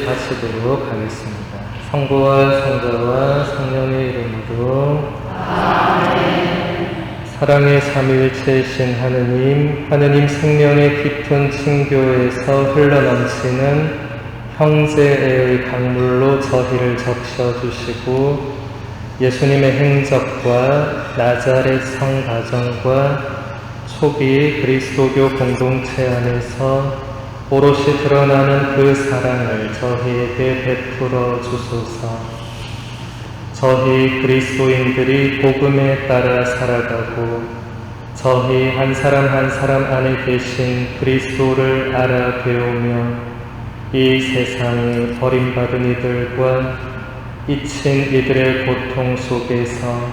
바치도록 하겠습니다. 성부와 성자와 성령의 이름으로 아멘. 사랑의 삼위일체이신 하느님 생명의 깊은 친교에서 흘러넘치는 형제의 강물로 저희를 적셔주시고 예수님의 행적과 나자렛 성가정과 초기 그리스도교 공동체 안에서 오롯이 드러나는 그 사랑을 저희에게 베풀어 주소서. 저희 그리스도인들이 복음에 따라 살아가고 저희 한 사람 한 사람 안에 계신 그리스도를 알아 배우며 이 세상에 버림받은 이들과 잊힌 이들의 고통 속에서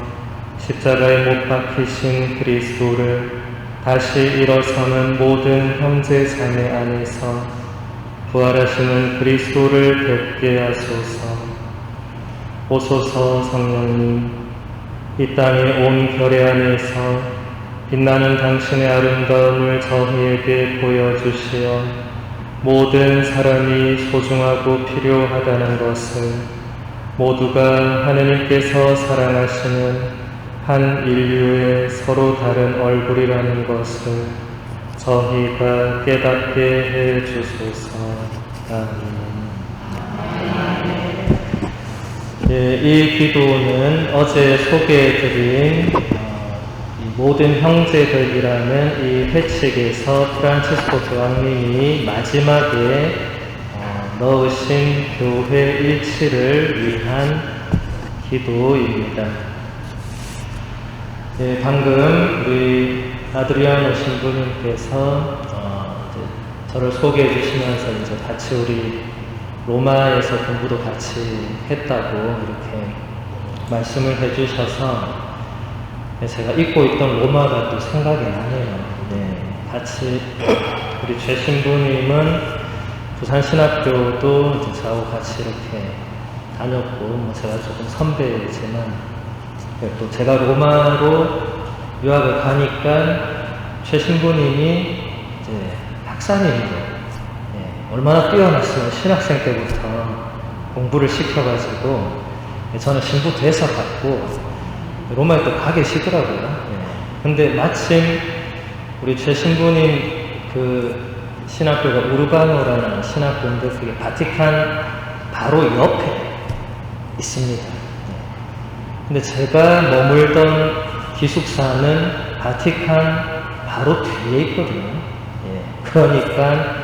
십자가에 못 박히신 그리스도를 다시 일어서는 모든 형제 자매 안에서 부활하시는 그리스도를 뵙게 하소서. 오소서 성령님, 이 땅의 온 결의 안에서 빛나는 당신의 아름다움을 저희에게 보여주시어 모든 사람이 소중하고 필요하다는 것을, 모두가 하느님께서 사랑하시는 한 인류의 서로 다른 얼굴이라는 것을 저희가 깨닫게 해 주소서. 아멘. 이 기도는 어제 소개해드린 모든 형제들이라는 이 회칙에서 프란치스코 교황님이 마지막에 넣으신 교회 일치를 위한 기도입니다. 방금 우리 아드리아노 신부님께서 저를 소개해 주시면서 이제 같이 우리 로마에서 공부도 같이 했다고 이렇게 말씀을 해 주셔서 제가 잊고 있던 로마가 또 생각이 나네요. 같이 우리 최 신부님은 부산신학교도 이제 저하고 같이 이렇게 다녔고, 제가 조금 선배지만 또 제가 로마로 유학을 가니까 최 신부님이 이제 박사님이죠. 얼마나 뛰어났으면 신학생 때부터 공부를 시켜가지고 저는 신부 돼서 갔고 로마에 또 가 계시더라고요. 근데 마침 우리 최 신부님 그 신학교가 우르바노라는 신학교인데 그게 바티칸 바로 옆에 있습니다. 근데 제가 머물던 기숙사는 바티칸 바로 뒤에 있거든요. 그러니까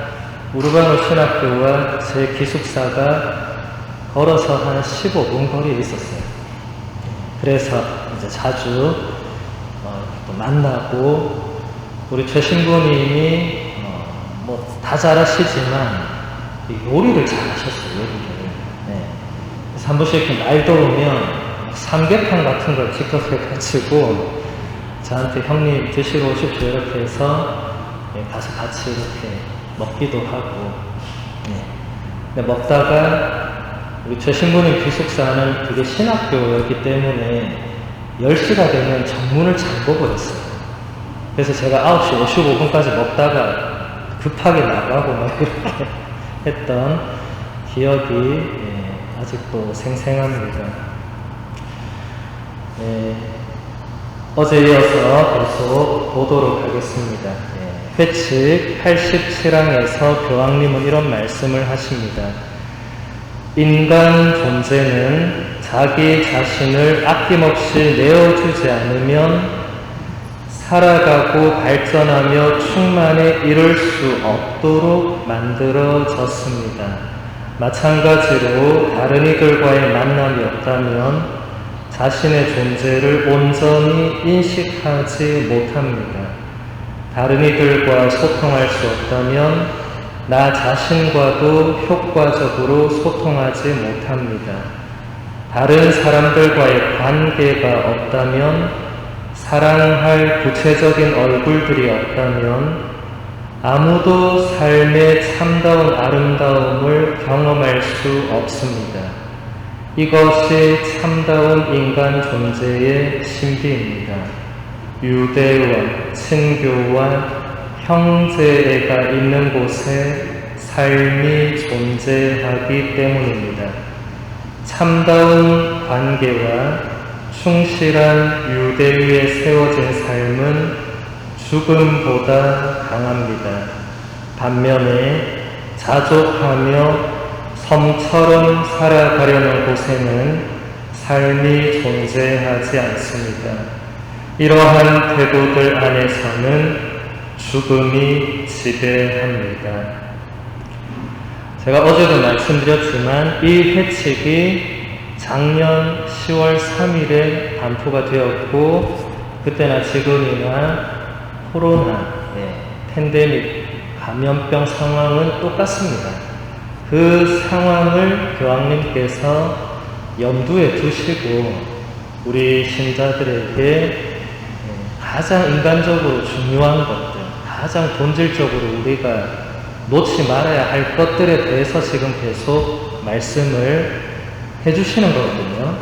우르바노 신학교와 제 기숙사가 걸어서 한 15분 거리에 있었어요. 그래서 이제 자주 또 만나고, 우리 최 신부님이 뭐 다 잘하시지만 요리를 잘하셨어요. 요리를. 그래서 한 번씩 이렇게 날 더우면 삼계탕 같은 걸 직접 해가지고 저한테 형님 드시러 오십시오 이렇게 해서 가서 같이 이렇게 먹기도 하고. 근데 먹다가 우리 최 신부님 기숙사는 그게 신학교였기 때문에 10시가 되면 정문을 잠궈버렸어요. 그래서 제가 9시 55분까지 먹다가 급하게 나가고 막 이렇게 했던 기억이 아직도 생생합니다. 어제 이어서 계속 보도록 하겠습니다. 회칙 87항에서 교황님은 이런 말씀을 하십니다. 인간 존재는 자기 자신을 아낌없이 내어주지 않으면 살아가고 발전하며 충만에 이를 수 없도록 만들어졌습니다. 마찬가지로 다른 이들과의 만남이 없다면 자신의 존재를 온전히 인식하지 못합니다. 다른 이들과 소통할 수 없다면 나 자신과도 효과적으로 소통하지 못합니다. 다른 사람들과의 관계가 없다면, 사랑할 구체적인 얼굴들이 없다면 아무도 삶의 참다운 아름다움을 경험할 수 없습니다. 이것이 참다운 인간 존재의 신비입니다. 유대와 친교와 형제애가 있는 곳에 삶이 존재하기 때문입니다. 참다운 관계와 충실한 유대 위에 세워진 삶은 죽음보다 강합니다. 반면에 자족하며 섬처럼 살아가려는 곳에는 삶이 존재하지 않습니다. 이러한 태도들 안에서는 죽음이 지배합니다. 제가 어제도 말씀드렸지만 이 회칙이 작년 10월 3일에 반포가 되었고, 그때나 지금이나 코로나, 팬데믹, 감염병 상황은 똑같습니다. 그 상황을 교황님께서 염두에 두시고 우리 신자들에게 가장 인간적으로 중요한 것들, 가장 본질적으로 우리가 놓지 말아야 할 것들에 대해서 지금 계속 말씀을 해주시는 거거든요.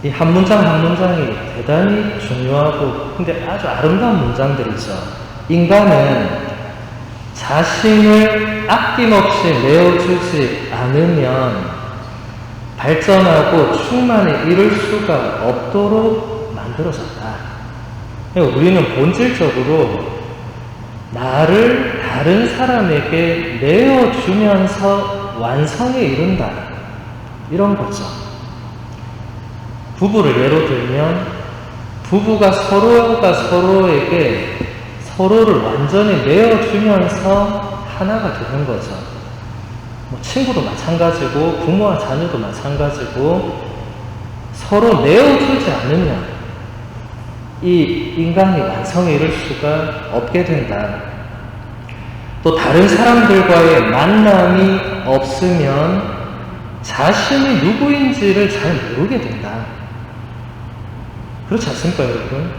이 한 문장 한 문장이 대단히 중요하고 근데 아주 아름다운 문장들이죠. 인간은 자신을 아낌없이 내어주지 않으면 발전하고 충만히 이룰 수가 없도록 만들어졌다. 우리는 본질적으로 나를 다른 사람에게 내어주면서 완성에 이른다, 이런 거죠. 부부를 예로 들면 부부가 서로가 서로에게 서로를 완전히 내어주면서 하나가 되는 거죠. 친구도 마찬가지고 부모와 자녀도 마찬가지고 서로 내어주지 않으면 이 인간이 완성에 이를 수가 없게 된다. 또 다른 사람들과의 만남이 없으면 자신이 누구인지를 잘 모르게 된다. 그렇지 않습니까, 여러분?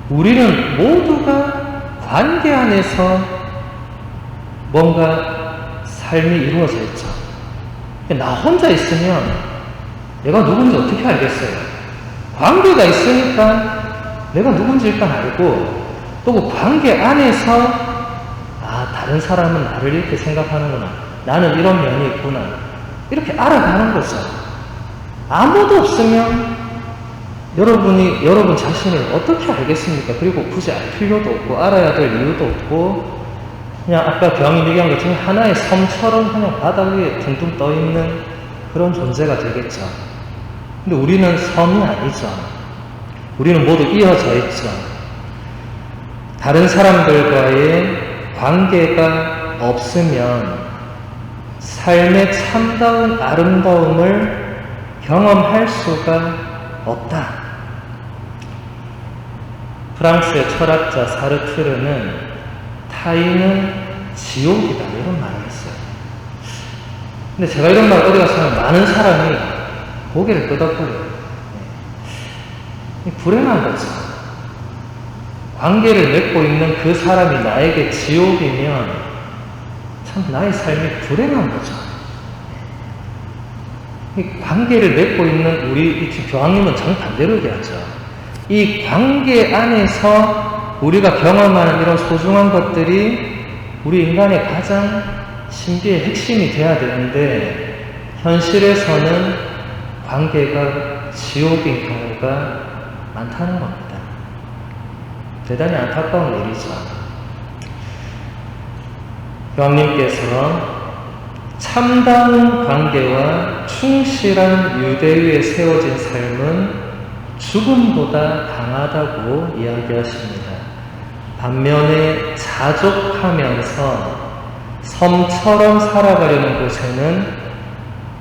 우리는 모두가 관계 안에서 뭔가 삶이 이루어져 있죠. 나 혼자 있으면 내가 누군지 어떻게 알겠어요? 관계가 있으니까 내가 누군지 일단 알고, 또 그 관계 안에서 다른 사람은 나를 이렇게 생각하는구나, 나는 이런 면이 있구나, 이렇게 알아가는 거죠. 아무도 없으면 여러분 자신을 어떻게 알겠습니까? 그리고 굳이 알 필요도 없고 알아야 될 이유도 없고, 그냥 아까 교황님 얘기한 것처럼 하나의 섬처럼 그냥 바다 위에 둥둥 떠 있는 그런 존재가 되겠죠. 근데 우리는 섬이 아니죠. 우리는 모두 이어져 있죠. 다른 사람들과의 관계가 없으면 삶의 참다운 아름다움을 경험할 수가 없다. 프랑스의 철학자 사르트르는 타인은 지옥이다, 이런 말을 했어요. 근데 제가 이런 말 어디 가서 하면 많은 사람이 고개를 끄덕거려요. 불행한 거죠. 관계를 맺고 있는 그 사람이 나에게 지옥이면 참 나의 삶이 불행한 거죠. 이 관계를 맺고 있는 우리 교황님은 정반대로 얘기하죠. 이 관계 안에서 우리가 경험하는 이런 소중한 것들이 우리 인간의 가장 신비의 핵심이 돼야 되는데, 현실에서는 관계가 지옥인 경우가 많다는 겁니다. 대단히 안타까운 일이죠. 교황님께서 참다운 관계와 충실한 유대 위에 세워진 삶은 죽음보다 강하다고 이야기하십니다. 반면에 자족하면서 섬처럼 살아가려는 곳에는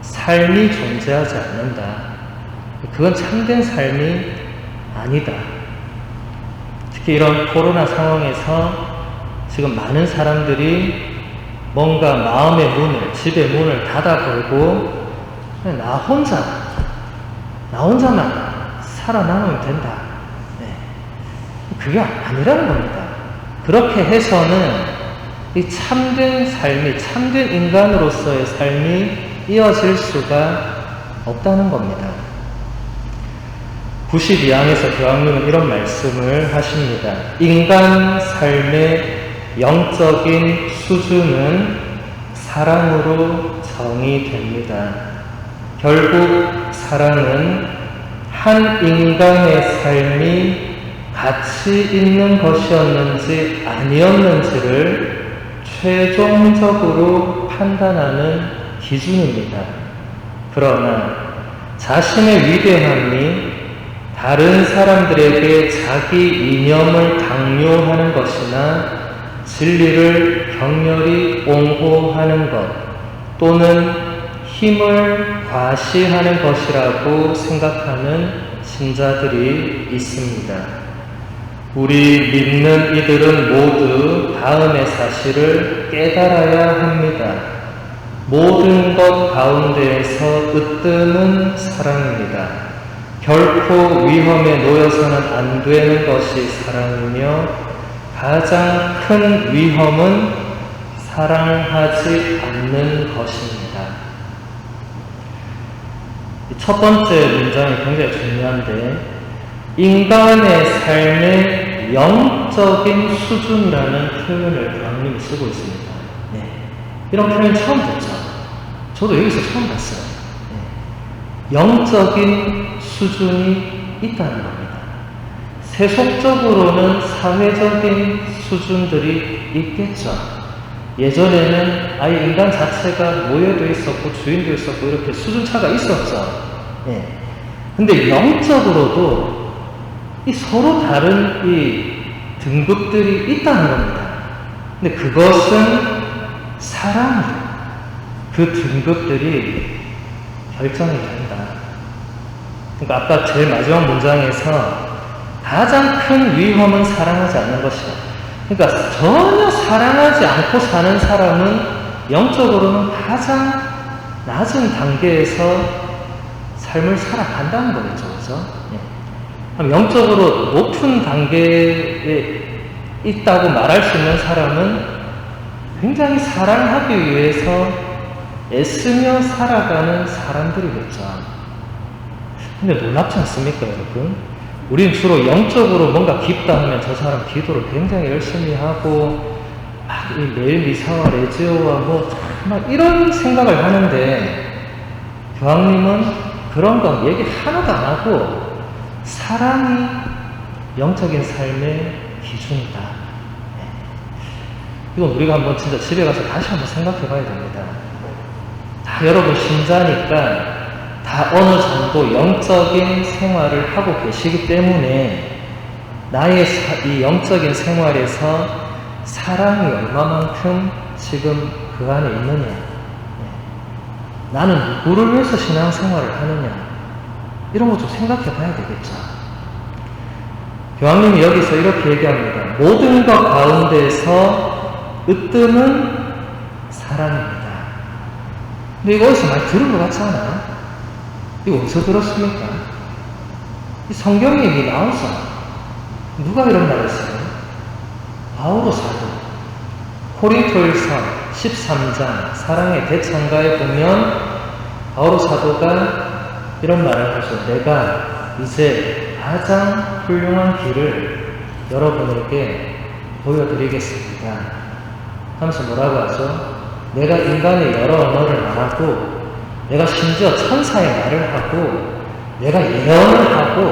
삶이 존재하지 않는다. 그건 참된 삶이 아니다. 특히 이런 코로나 상황에서 지금 많은 사람들이 뭔가 마음의 문을, 집의 문을 닫아걸고 그냥 나 혼자만 살아남으면 된다. 그게 아니라는 겁니다. 그렇게 해서는 이 참된 삶이, 참된 인간으로서의 삶이 이어질 수가 없다는 겁니다. 92항에서 교황님은 이런 말씀을 하십니다. 인간 삶의 영적인 수준은 사랑으로 정의됩니다. 결국 사랑은 한 인간의 삶이 가치 있는 것이었는지 아니었는지를 최종적으로 판단하는 기준입니다. 그러나 자신의 위대함이 다른 사람들에게 자기 이념을 강요하는 것이나 진리를 격렬히 옹호하는 것 또는 힘을 과시하는 것이라고 생각하는 신자들이 있습니다. 우리 믿는 이들은 모두 다음의 사실을 깨달아야 합니다. 모든 것 가운데에서 으뜸은 사랑입니다. 결코 위험에 놓여서는 안 되는 것이 사랑이며 가장 큰 위험은 사랑하지 않는 것입니다. 첫 번째 문장이 굉장히 중요한데 인간의 삶의 영적인 수준이라는 표현을 교황님이 쓰고 있습니다. 네. 이런 표현 처음 듣죠? 저도 여기서 처음 봤어요. 네. 영적인 수준이 있다는 겁니다. 세속적으로는 사회적인 수준들이 있겠죠. 예전에는 아예 인간 자체가 노예도 있었고 주인도 있었고 이렇게 수준차가 있었죠. 예. 근데 영적으로도 이 서로 다른 이 등급들이 있다는 겁니다. 근데 그것은 사랑으로 그 등급들이 결정이 된다. 그러니까 아까 제일 마지막 문장에서 가장 큰 위험은 사랑하지 않는 것이다. 그러니까 전혀 사랑하지 않고 사는 사람은 영적으로는 가장 낮은 단계에서 삶을 살아간다는 거겠죠. 그렇죠? 예. 영적으로 높은 단계에 있다고 말할 수 있는 사람은 굉장히 사랑하기 위해서 애쓰며 살아가는 사람들이겠죠. 근데 놀랍지 않습니까, 여러분? 우리는 주로 영적으로 뭔가 깊다 하면 저 사람 기도를 굉장히 열심히 하고 막 매일 미사와 레지오와 막 이런 생각을 하는데 교황님은 그런 거 얘기 하나도 안 하고 사랑이 영적인 삶의 기준이다. 네. 이건 우리가 한번 진짜 집에 가서 다시 한번 생각해 봐야 됩니다. 다 여러분 신자니까 다 어느 정도 영적인 생활을 하고 계시기 때문에 나의 이 영적인 생활에서 사랑이 얼마만큼 지금 그 안에 있느냐, 나는 누구를 위해서 신앙생활을 하느냐, 이런 거 좀 생각해 봐야 되겠죠. 교황님이 여기서 이렇게 얘기합니다. 모든 것 가운데서 으뜸은 사랑입니다. 근데 이거 어디서 많이 들은 것 같지 않아요? 이거 어디서 들었습니까? 이 성경에 이미 나와서 누가 이런 말을 했어요? 바오로 사도 코린토일서 13장 사랑의 대창가에 보면 바오로 사도가 이런 말을 하죠. 내가 이제 가장 훌륭한 길을 여러분에게 보여드리겠습니다 하면서 뭐라고 하죠? 내가 인간의 여러 언어를 말하고 내가 심지어 천사의 말을 하고 내가 예언을 하고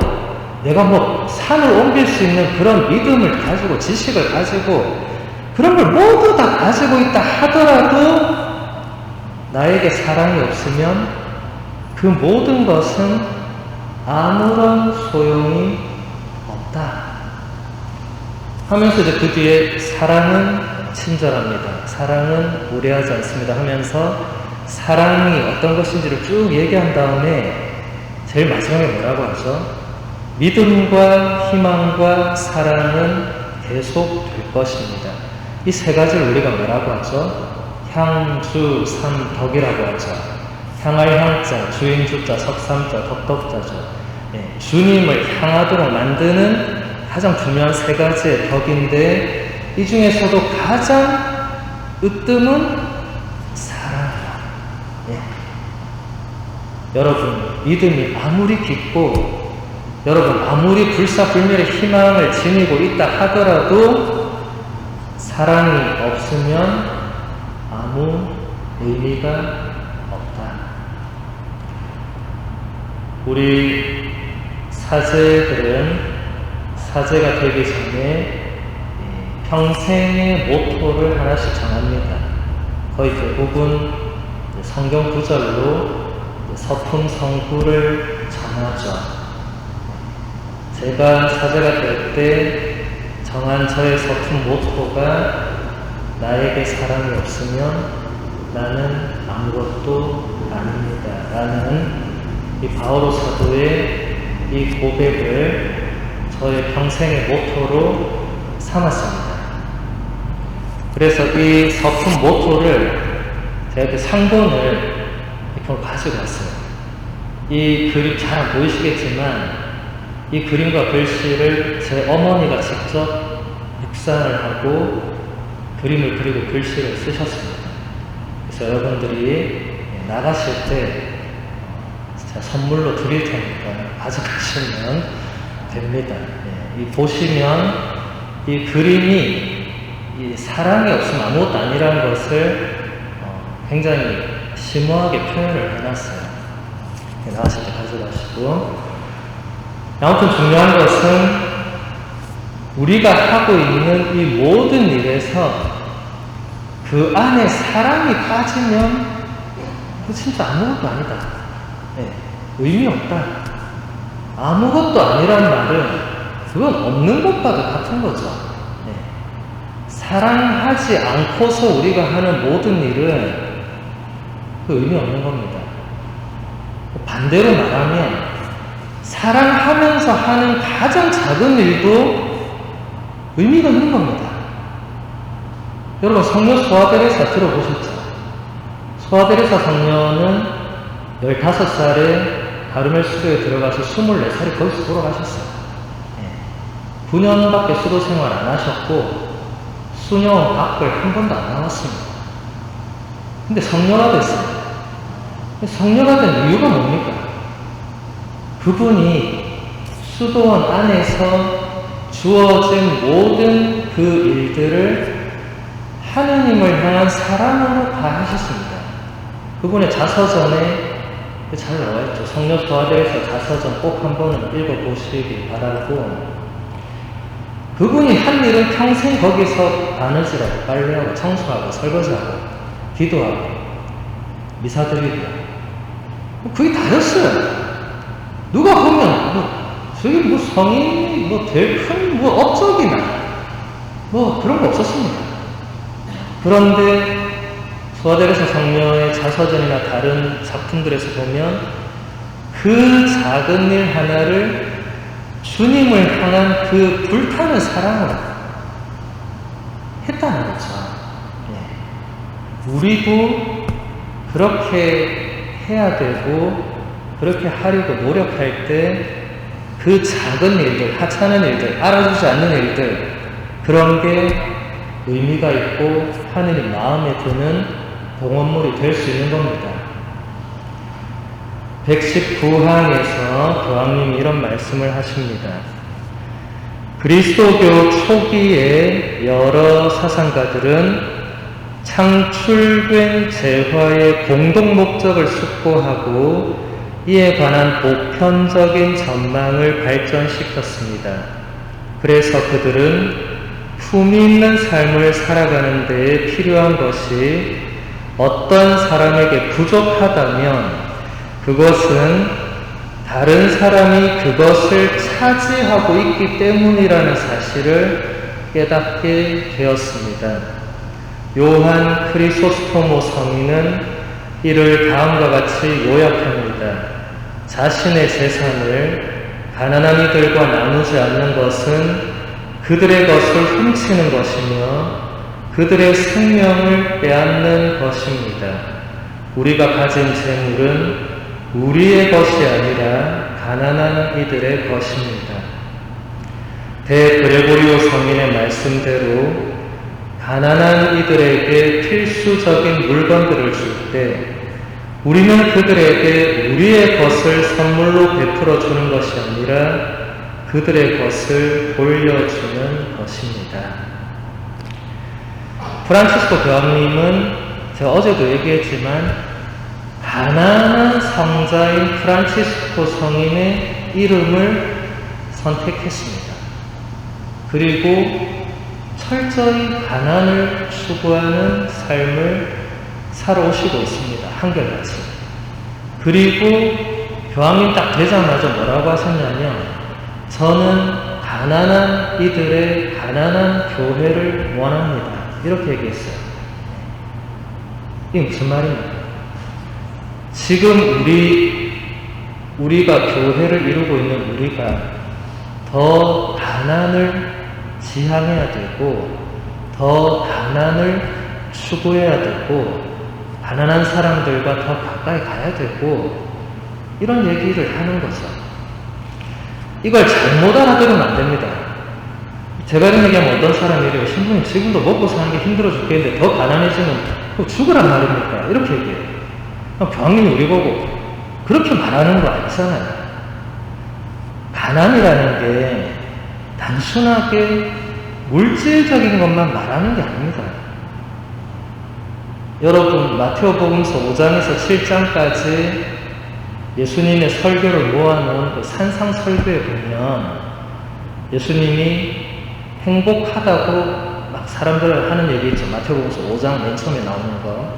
내가 산을 옮길 수 있는 그런 믿음을 가지고 지식을 가지고 그런 걸 모두 다 가지고 있다 하더라도 나에게 사랑이 없으면 그 모든 것은 아무런 소용이 없다 하면서 이제 그 뒤에 사랑은 친절합니다. 사랑은 무례하지 않습니다 하면서 사랑이 어떤 것인지를 쭉 얘기한 다음에 제일 마지막에 뭐라고 하죠? 믿음과 희망과 사랑은 계속 될 것입니다. 이 세 가지를 우리가 뭐라고 하죠? 향주 삼덕이라고 하죠. 향할 향자, 주인 주자, 석삼자, 덕덕자죠. 네, 주님을 향하도록 만드는 가장 중요한 세 가지의 덕인데 이 중에서도 가장 으뜸은 여러분, 믿음이 아무리 깊고 여러분 아무리 불사불멸의 희망을 지니고 있다 하더라도 사랑이 없으면 아무 의미가 없다. 우리 사제들은 사제가 되기 전에 평생의 모토를 하나씩 정합니다. 거의 대부분 성경 구절로 서품 성구를 정하죠. 제가 사제가 될 때 정한 저의 서품 모토가 나에게 사랑이 없으면 나는 아무것도 아닙니다 라는 이 바오로 사도의 이 고백을 저의 평생의 모토로 삼았습니다. 그래서 이 서품 모토를 제가 상본을 이렇게 가지고 왔어요. 이 그림 잘 안 보이시겠지만 이 그림과 글씨를 제 어머니가 직접 묵상을 하고 그림을 그리고 글씨를 쓰셨습니다. 그래서 여러분들이 나가실 때 제가 선물로 드릴 테니까 가져가시면 됩니다. 이 보시면 이 그림이 이 사랑이 없으면 아무것도 아니라는 것을 굉장히 심오하게 표현을 해놨어요. 나가실 때 가져가시고, 아무튼 중요한 것은 우리가 하고 있는 이 모든 일에서 그 안에 사랑이 빠지면 그 진짜 아무것도 아니다. 의미 없다. 아무것도 아니란 말은 그건 없는 것과도 같은 거죠. 사랑하지 않고서 우리가 하는 모든 일은 그 의미 없는 겁니다. 반대로 말하면 사랑하면서 하는 가장 작은 일도 의미가 있는 겁니다. 여러분 성녀 소아데레사 들어보셨죠? 소아데레사 성녀는 15살에 가르멜 수도에 들어가서 24살에 거기서 돌아가셨어요. 9년밖에 수도 생활 안 하셨고 수녀원 밖을 한 번도 안 나왔습니다. 근데 성녀가 됐어요. 성녀가 된 이유가 뭡니까? 그분이 수도원 안에서 주어진 모든 그 일들을 하느님을 향한 사랑으로 다 하셨습니다. 그분의 자서전에 잘 나와있죠. 성녀 소아데레사 자서전 꼭 한 번은 읽어보시기 바라고, 그분이 한 일은 평생 거기서 바느질하고 빨래하고 청소하고 설거지하고 기도하고 미사드리고 그게 다였어요. 누가 보면 저기 성인이 될 큰 업적이나 그런 거 없었습니다. 그런데 소아데레사 성녀의 자서전이나 다른 작품들에서 보면 그 작은 일 하나를 주님을 향한 그 불타는 사랑으로 했다는 거죠. 우리도 그렇게 해야 되고 그렇게 하려고 노력할 때 그 작은 일들, 하찮은 일들, 알아주지 않는 일들, 그런 게 의미가 있고 하느님 마음에 드는 봉헌물이 될 수 있는 겁니다. 119항에서 교황님이 이런 말씀을 하십니다. 그리스도교 초기의 여러 사상가들은 창출된 재화의 공동 목적을 숙고하고 이에 관한 보편적인 전망을 발전시켰습니다. 그래서 그들은 품위 있는 삶을 살아가는 데에 필요한 것이 어떤 사람에게 부족하다면 그것은 다른 사람이 그것을 차지하고 있기 때문이라는 사실을 깨닫게 되었습니다. 요한 크리소스토모 성인은 이를 다음과 같이 요약합니다. 자신의 재산을 가난한 이들과 나누지 않는 것은 그들의 것을 훔치는 것이며 그들의 생명을 빼앗는 것입니다. 우리가 가진 재물은 우리의 것이 아니라 가난한 이들의 것입니다. 대그레고리오 성인의 말씀대로 가난한 이들에게 필수적인 물건들을 줄 때 우리는 그들에게 우리의 것을 선물로 베풀어 주는 것이 아니라 그들의 것을 돌려주는 것입니다. 프란치스코 교황님은 제가 어제도 얘기했지만 가난한 성자인 프란치스코 성인의 이름을 선택했습니다. 그리고 철저히 가난을 추구하는 삶을 살아오시고 있습니다. 한결같이. 그리고 교황님 딱 되자마자 뭐라고 하셨냐면, 저는 가난한 이들의 가난한 교회를 원합니다. 이렇게 얘기했어요. 이게 무슨 말입니까? 지금 우리가 교회를 이루고 있는 우리가 더 가난을 지향해야 되고, 더 가난을 추구해야 되고, 가난한 사람들과 더 가까이 가야 되고, 이런 얘기를 하는 거죠. 이걸 잘못 알아들으면 안 됩니다. 제가 이런 얘기하면 어떤 사람이 이래요. 신부님 지금도 먹고 사는 게 힘들어 죽겠는데 더 가난해지면 그거 죽으란 말입니까? 이렇게 얘기해요. 교황님이 우리 보고 그렇게 말하는 거 아니잖아요. 가난이라는 게 단순하게 물질적인 것만 말하는 게 아닙니다. 여러분 마테오복음서 5장에서 7장까지 예수님의 설교를 모아놓은 그 산상 설교에 보면 예수님이 행복하다고 막 사람들 하는 얘기 있죠. 마태복음서 5장 맨 처음에 나오는 거.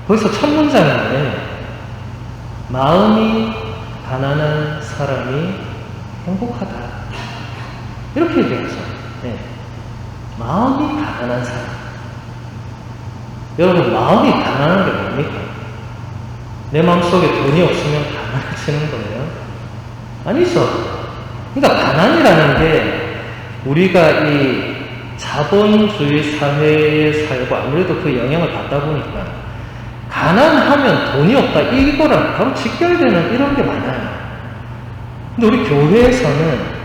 거기서 첫 문장인데 마음이 가난한 사람이 행복하다. 이렇게 얘기하죠. 네. 마음이 가난한 사람. 여러분 마음이 가난한 게 뭡니까? 내 마음속에 돈이 없으면 가난해지는 거예요? 아니죠. 그러니까 가난이라는 게 우리가 이 자본주의 사회에 살고 아무래도 그 영향을 받다 보니까 가난하면 돈이 없다 이거랑 바로 직결되는 이런 게 많아요. 근데 우리 교회에서는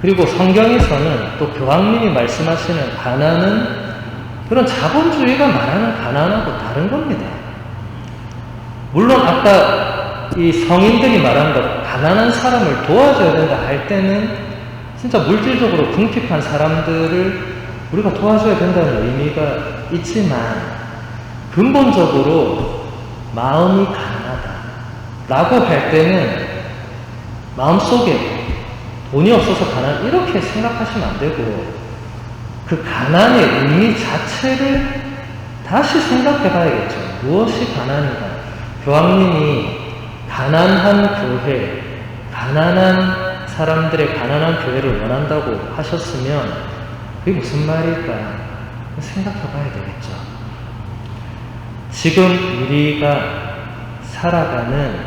그리고 성경에서는 또 교황님이 말씀하시는 가난은 그런 자본주의가 말하는 가난하고 다른 겁니다. 물론 아까 이 성인들이 말한 것 가난한 사람을 도와줘야 된다 할 때는 진짜 물질적으로 궁핍한 사람들을 우리가 도와줘야 된다는 의미가 있지만 근본적으로 마음이 가난하다 라고 할 때는 마음속에 돈이 없어서 가난 이렇게 생각하시면 안 되고 그 가난의 의미 자체를 다시 생각해 봐야겠죠. 무엇이 가난인가? 교황님이 가난한 교회, 가난한 사람들의 가난한 교회를 원한다고 하셨으면 그게 무슨 말일까 생각해 봐야 되겠죠. 지금 우리가 살아가는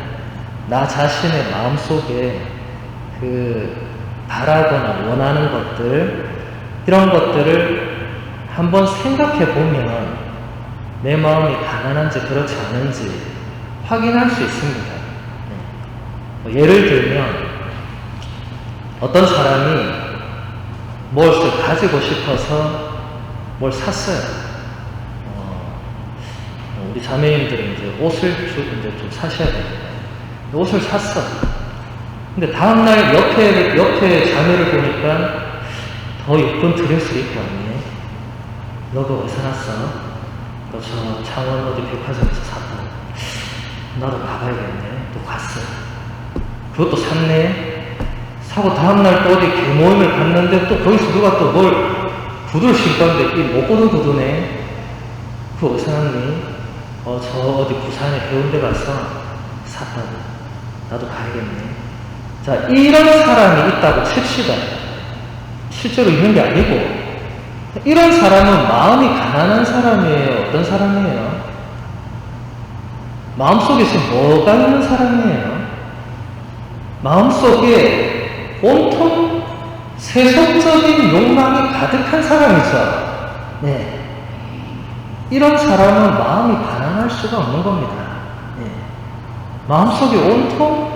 나 자신의 마음속에 그 바라거나 원하는 것들 이런 것들을 한번 생각해 보면 내 마음이 가난한지 그렇지 않은지 확인할 수 있습니다. 예를 들면 어떤 사람이 무엇을 가지고 싶어서 뭘 샀어요. 우리 자매님들은 이제 옷을 이제 좀 사셔야 됩니다. 옷을 샀어. 근데 다음날 옆에 자매를 보니까 더 예쁜 드레스를 입고 왔네. 너가 어디서 샀어? 너 저 창원 어디 백화점에서 샀다. 나도 가봐야겠네. 또 갔어. 그것도 샀네. 사고 다음날 또 어디 개모임을 갔는데 또 거기서 누가 또 뭘 구두를 신고 왔는데 이 못 보던 구두네. 그거 어디서 샀니? 저 어디 부산에 해운대 가서 샀다고. 나도 가야겠네. 자, 이런 사람이 있다고 칩시다. 실제로 있는 게 아니고 이런 사람은 마음이 가난한 사람이에요? 어떤 사람이에요? 마음속에 지금 뭐가 있는 사람이에요? 마음속에 온통 세속적인 욕망이 가득한 사람이죠. 네. 이런 사람은 마음이 가난할 수가 없는 겁니다. 네. 마음속에 온통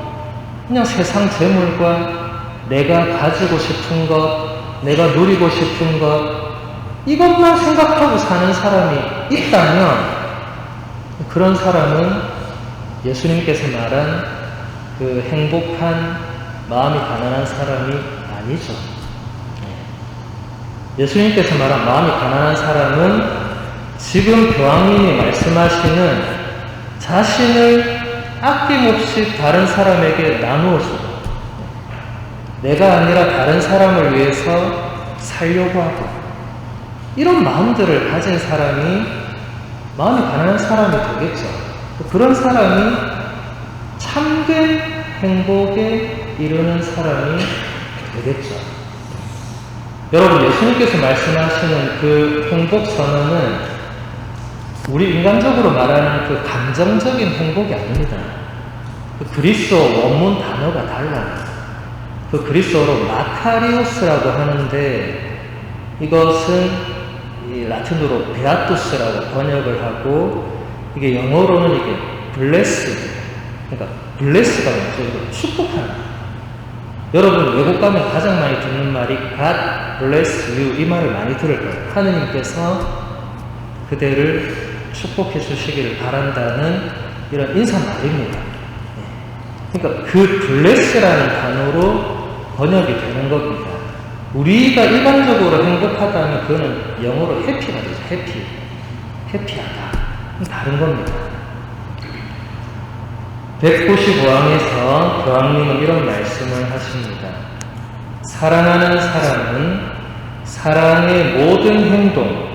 그냥 세상 재물과 내가 가지고 싶은 것, 내가 누리고 싶은 것 이것만 생각하고 사는 사람이 있다면 그런 사람은 예수님께서 말한 그 행복한 마음이 가난한 사람이 아니죠. 예수님께서 말한 마음이 가난한 사람은 지금 교황님이 말씀하시는 자신을 아낌없이 다른 사람에게 나누어 주고 내가 아니라 다른 사람을 위해서 살려고 하고 이런 마음들을 가진 사람이 마음이 가난한 사람이 되겠죠. 그런 사람이 참된 행복에 이르는 사람이 되겠죠. 여러분, 예수님께서 말씀하시는 그 행복 선언은 우리 인간적으로 말하는 그 감정적인 행복이 아닙니다. 그 그리스어 원문 단어가 달라요. 그 그리스어로 마카리오스라고 하는데 이것은 이 라틴어로 베아투스라고 번역을 하고 이게 영어로는 이게 블레스, 그러니까 블레스가 뭐죠? 축복하는. 여러분 외국 가면 가장 많이 듣는 말이 God bless you 이 말을 많이 들을 거예요. 하느님께서 그대를 축복해 주시기를 바란다는 이런 인사말입니다. 그러니까 그 bless라는 단어로 번역이 되는 겁니다. 우리가 일반적으로 행복하다면 그거는 영어로 해피가 되죠. 해피하다. 다른 겁니다. 195항에서 교황님은 이런 말씀을 하십니다. 사랑하는 사람은 사랑의 모든 행동,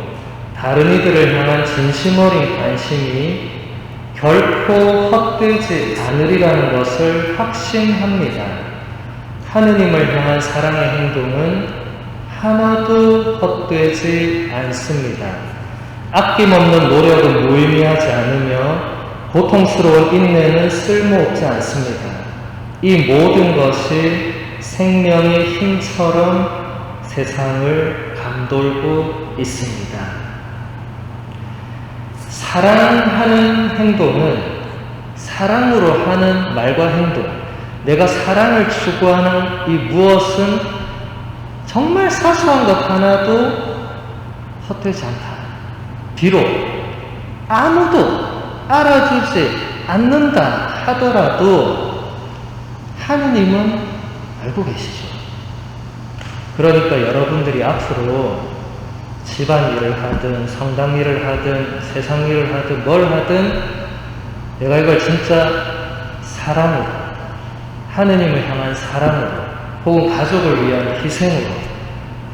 다른 이들을 향한 진심 어린 관심이 결코 헛되지 않으리라는 것을 확신합니다. 하느님을 향한 사랑의 행동은 하나도 헛되지 않습니다. 아낌없는 노력은 무의미하지 않으며 고통스러운 인내는 쓸모없지 않습니다. 이 모든 것이 생명의 힘처럼 세상을 감돌고 있습니다. 사랑하는 행동은 사랑으로 하는 말과 행동, 내가 사랑을 추구하는 이 무엇은 정말 사소한 것 하나도 헛되지 않다. 비록 아무도 알아주지 않는다 하더라도 하느님은 알고 계시죠. 그러니까 여러분들이 앞으로 집안일을 하든 성당일을 하든 세상일을 하든 뭘 하든 내가 이걸 진짜 사랑으로, 하느님을 향한 사랑으로, 혹은 가족을 위한 희생으로,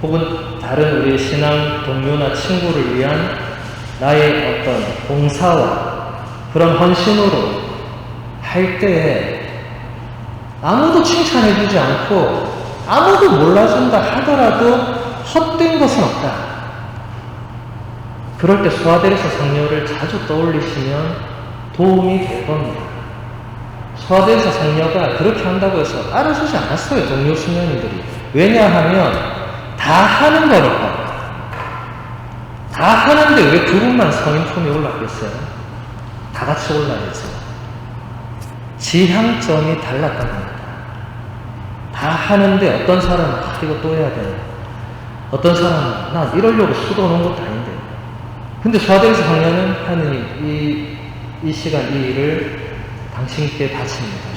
혹은 다른 우리 신앙 동료나 친구를 위한 나의 어떤 봉사와 그런 헌신으로 할 때에 아무도 칭찬해주지 않고 아무도 몰라준다 하더라도 헛된 것은 없다. 그럴 때 소아데레사 성녀를 자주 떠올리시면 도움이 될 겁니다. 소아데레사 성녀가 그렇게 한다고 해서 알아주지 않았어요. 동료 수녀님들이. 왜냐하면 다 하는 거니까. 다 하는데 왜 두 분만 성인품에 올랐겠어요? 다 같이 올라야죠. 지향점이 달랐던 겁니다. 다 하는데 어떤 사람은 이거 또 해야 되나? 어떤 사람은 나 이러려고 수도 놓은 것도 아닌데. 근데 소아데레사 성녀는 하느님 이 시간 이 일을 당신께 바칩니다.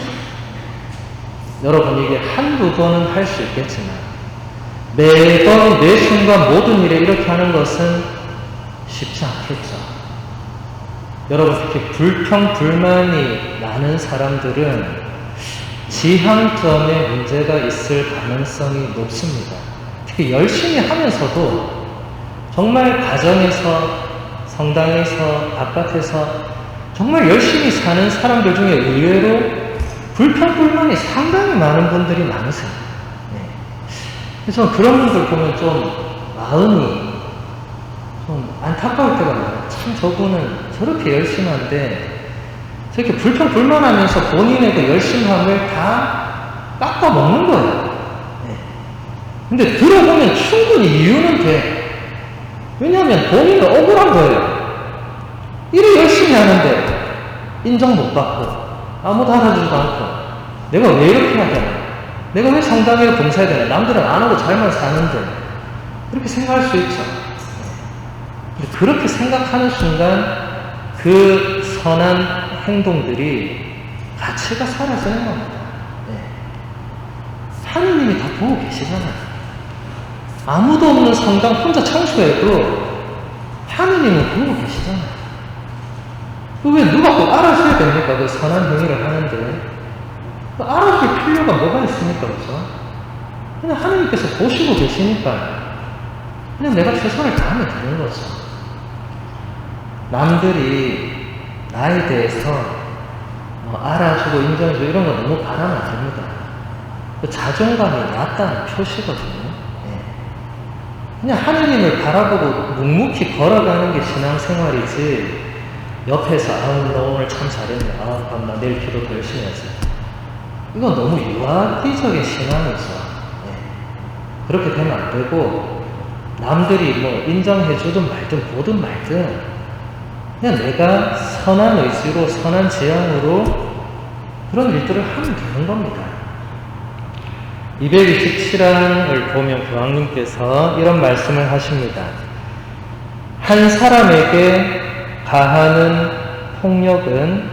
여러분 이게 한두 번은 할 수 있겠지만 매번 매 순간 모든 일에 이렇게 하는 것은 쉽지 않겠죠. 여러분 특히 불평, 불만이 많은 사람들은 지향점에 문제가 있을 가능성이 높습니다. 특히 열심히 하면서도 정말 가정에서, 성당에서, 바깥에서 정말 열심히 사는 사람들 중에 의외로 불평, 불만이 상당히 많은 분들이 많으세요. 그래서 그런 분들 보면 좀 마음이 좀 안타까울 때가 많아요. 참 저분은 저렇게 열심한데 저렇게 불평 불만하면서 본인의 그 열심함을 다 깎아먹는 거예요. 근데 들어보면 충분히 이유는 돼. 왜냐하면 본인은 억울한 거예요. 이래 열심히 하는데 인정 못 받고 아무도 알아주지도 않고 내가 왜 이렇게 해야 되나? 내가 왜 성당에 봉사해야 되나? 남들은 안 하고 잘만 사는데 그렇게 생각할 수 있죠. 그렇게 생각하는 순간 그 선한 행동들이 가치가 사라지는 겁니다. 하느님이 다 보고 계시잖아요. 아무도 없는 성당 혼자 청소해도 하느님은 보고 계시잖아요. 왜 누가 꼭 알아줘야 됩니까? 그 선한 행위를 하는데. 알아줄 필요가 뭐가 있습니까? 그죠? 그냥 하느님께서 보시고 계시니까 그냥 내가 최선을 다하면 되는 거죠. 남들이 나에 대해서 알아주고 인정해주고 이런 거 너무 바라면 안 됩니다. 그 자존감이 낮다는 표시거든요. 그냥 하느님을 바라보고 묵묵히 걸어가는 게 신앙생활이지, 옆에서 너 오늘 참 잘했네, 그럼 나 내일 기도 더 열심히 하지, 이건 너무 유아기적인 신앙이죠. 그렇게 되면 안 되고, 남들이 인정해주든 말든 보든 말든 그냥 내가 선한 의지로 선한 지향으로 그런 일들을 하면 되는 겁니다. 227항을 보면 교황님께서 이런 말씀을 하십니다. 한 사람에게 가하는 폭력은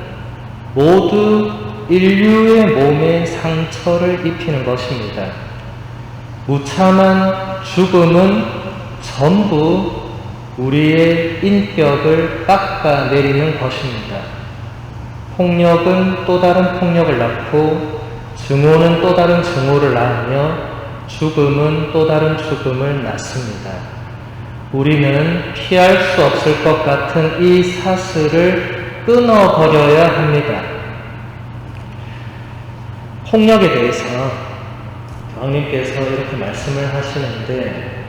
모두 인류의 몸에 상처를 입히는 것입니다. 무참한 죽음은 전부 우리의 인격을 깎아내리는 것입니다. 폭력은 또 다른 폭력을 낳고, 증오는 또 다른 증오를 낳으며, 죽음은 또 다른 죽음을 낳습니다. 우리는 피할 수 없을 것 같은 이 사슬을 끊어버려야 합니다. 폭력에 대해서 교황님께서 이렇게 말씀을 하시는데,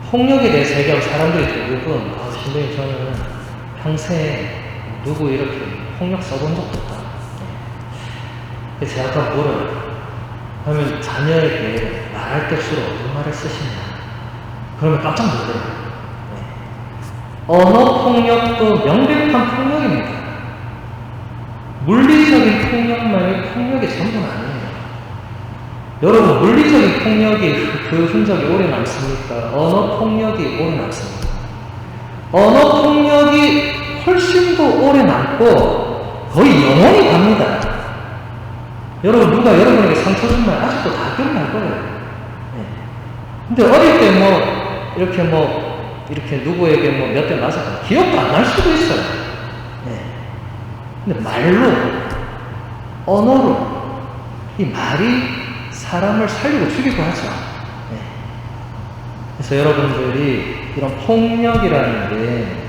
폭력에 대해서 얘기하면 사람들이 대부분 신부님 저는 평생에 누구 이렇게 폭력 써본 적도 없다. 그래서 제가 아까 뭐를 하면 자녀에게 말할 때 주로 어떤 말을 쓰시냐, 그러면 깜짝 놀래요. 언어 폭력도 명백한 폭력입니다. 물리적인 폭력만이 폭력의 전부는 아니에요. 여러분, 물리적인 폭력이 그 흔적이 오래 남습니까? 언어 폭력이 오래 남습니다. 언어 폭력이 훨씬 더 오래 남고 거의 영원히 갑니다. 여러분, 누가 여러분에게 상처 준 말 아직도 다 기억날 거예요. 근데 어릴 때 이렇게 누구에게 몇 대 맞아서 기억도 안 날 수도 있어요. 근데 말로, 언어로, 이 말이 사람을 살리고 죽이고 하죠. 그래서 여러분들이 이런 폭력이라는 게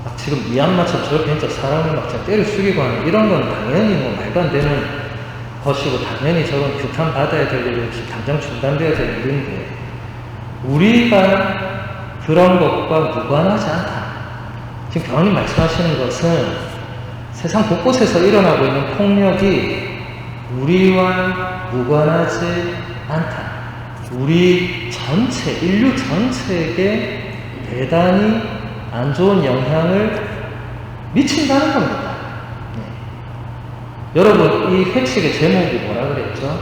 막 지금 미얀마처럼 저렇게 진짜 사람을 막 때려 죽이고 하는 이런 건 당연히 말도 안 되는 것이고, 당연히 저건 규탄 받아야 될 일이고 당장 중단돼야 될 일인데, 우리가 그런 것과 무관하지 않다. 지금 교황님 말씀하시는 것은 세상 곳곳에서 일어나고 있는 폭력이 우리와 무관하지 않다. 우리 전체, 인류 전체에게 대단히 안 좋은 영향을 미친다는 겁니다. 여러분, 이 회칙의 제목이 뭐라 그랬죠?